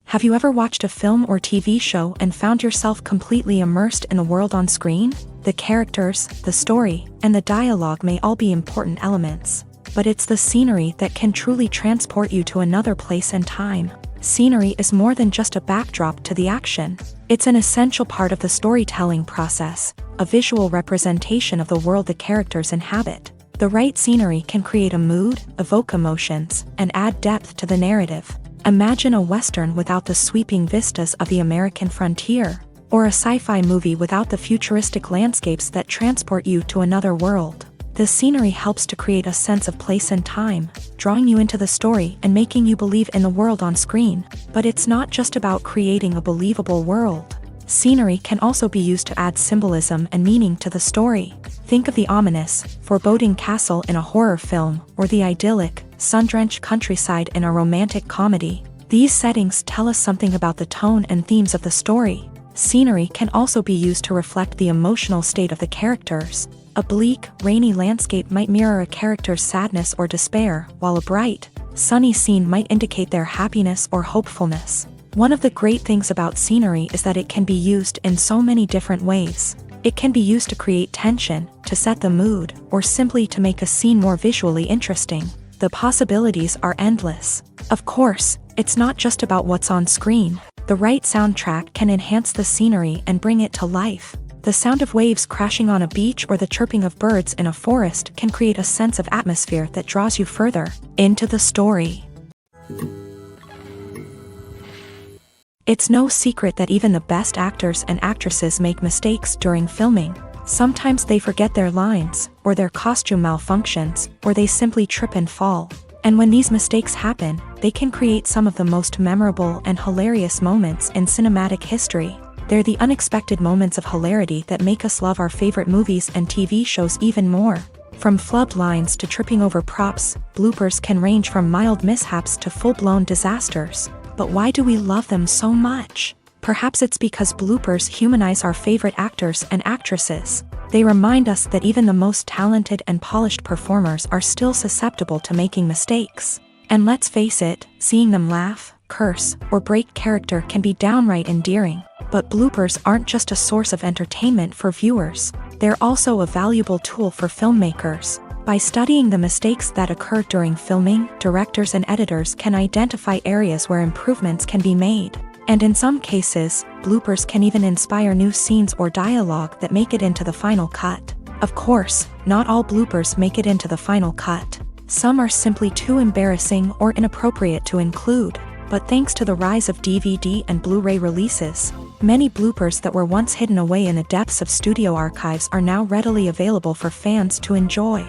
Have you ever watched a film or TV show and found yourself completely immersed in the world on screen? The characters, the story, and the dialogue may all be important elements, but it's the scenery that can truly transport you to another place and time. Scenery is more than just a backdrop to the action. It's an essential part of the storytelling process, a visual representation of the world the characters inhabit. The right scenery can create a mood, evoke emotions, and add depth to the narrative. Imagine a Western without the sweeping vistas of the American frontier, or a sci-fi movie without the futuristic landscapes that transport you to another world. The scenery helps to create a sense of place and time, drawing you into the story and making you believe in the world on screen. But it's not just about creating a believable world. Scenery can also be used to add symbolism and meaning to the story. Think of the ominous, foreboding castle in a horror film, or the idyllic, sun-drenched countryside in a romantic comedy. These settings tell us something about the tone and themes of the story. Scenery can also be used to reflect the emotional state of the characters. A bleak, rainy landscape might mirror a character's sadness or despair, while a bright, sunny scene might indicate their happiness or hopefulness. One of the great things about scenery is that it can be used in so many different ways. It can be used to create tension, to set the mood, or simply to make a scene more visually interesting. The possibilities are endless. Of course, it's not just about what's on screen. The right soundtrack can enhance the scenery and bring it to life. The sound of waves crashing on a beach or the chirping of birds in a forest can create a sense of atmosphere that draws you further into the story. It's no secret that even the best actors and actresses make mistakes during filming. Sometimes they forget their lines, or their costume malfunctions, or they simply trip and fall. And when these mistakes happen, they can create some of the most memorable and hilarious moments in cinematic history. They're the unexpected moments of hilarity that make us love our favorite movies and TV shows even more. From flubbed lines to tripping over props, bloopers can range from mild mishaps to full-blown disasters. But why do we love them so much? Perhaps it's because bloopers humanize our favorite actors and actresses. They remind us that even the most talented and polished performers are still susceptible to making mistakes. And let's face it, seeing them laugh, curse, or break character can be downright endearing. But bloopers aren't just a source of entertainment for viewers. They're also a valuable tool for filmmakers. By studying the mistakes that occur during filming, directors and editors can identify areas where improvements can be made. And in some cases, bloopers can even inspire new scenes or dialogue that make it into the final cut. Of course, not all bloopers make it into the final cut. Some are simply too embarrassing or inappropriate to include. But thanks to the rise of DVD and Blu-ray releases, many bloopers that were once hidden away in the depths of studio archives are now readily available for fans to enjoy.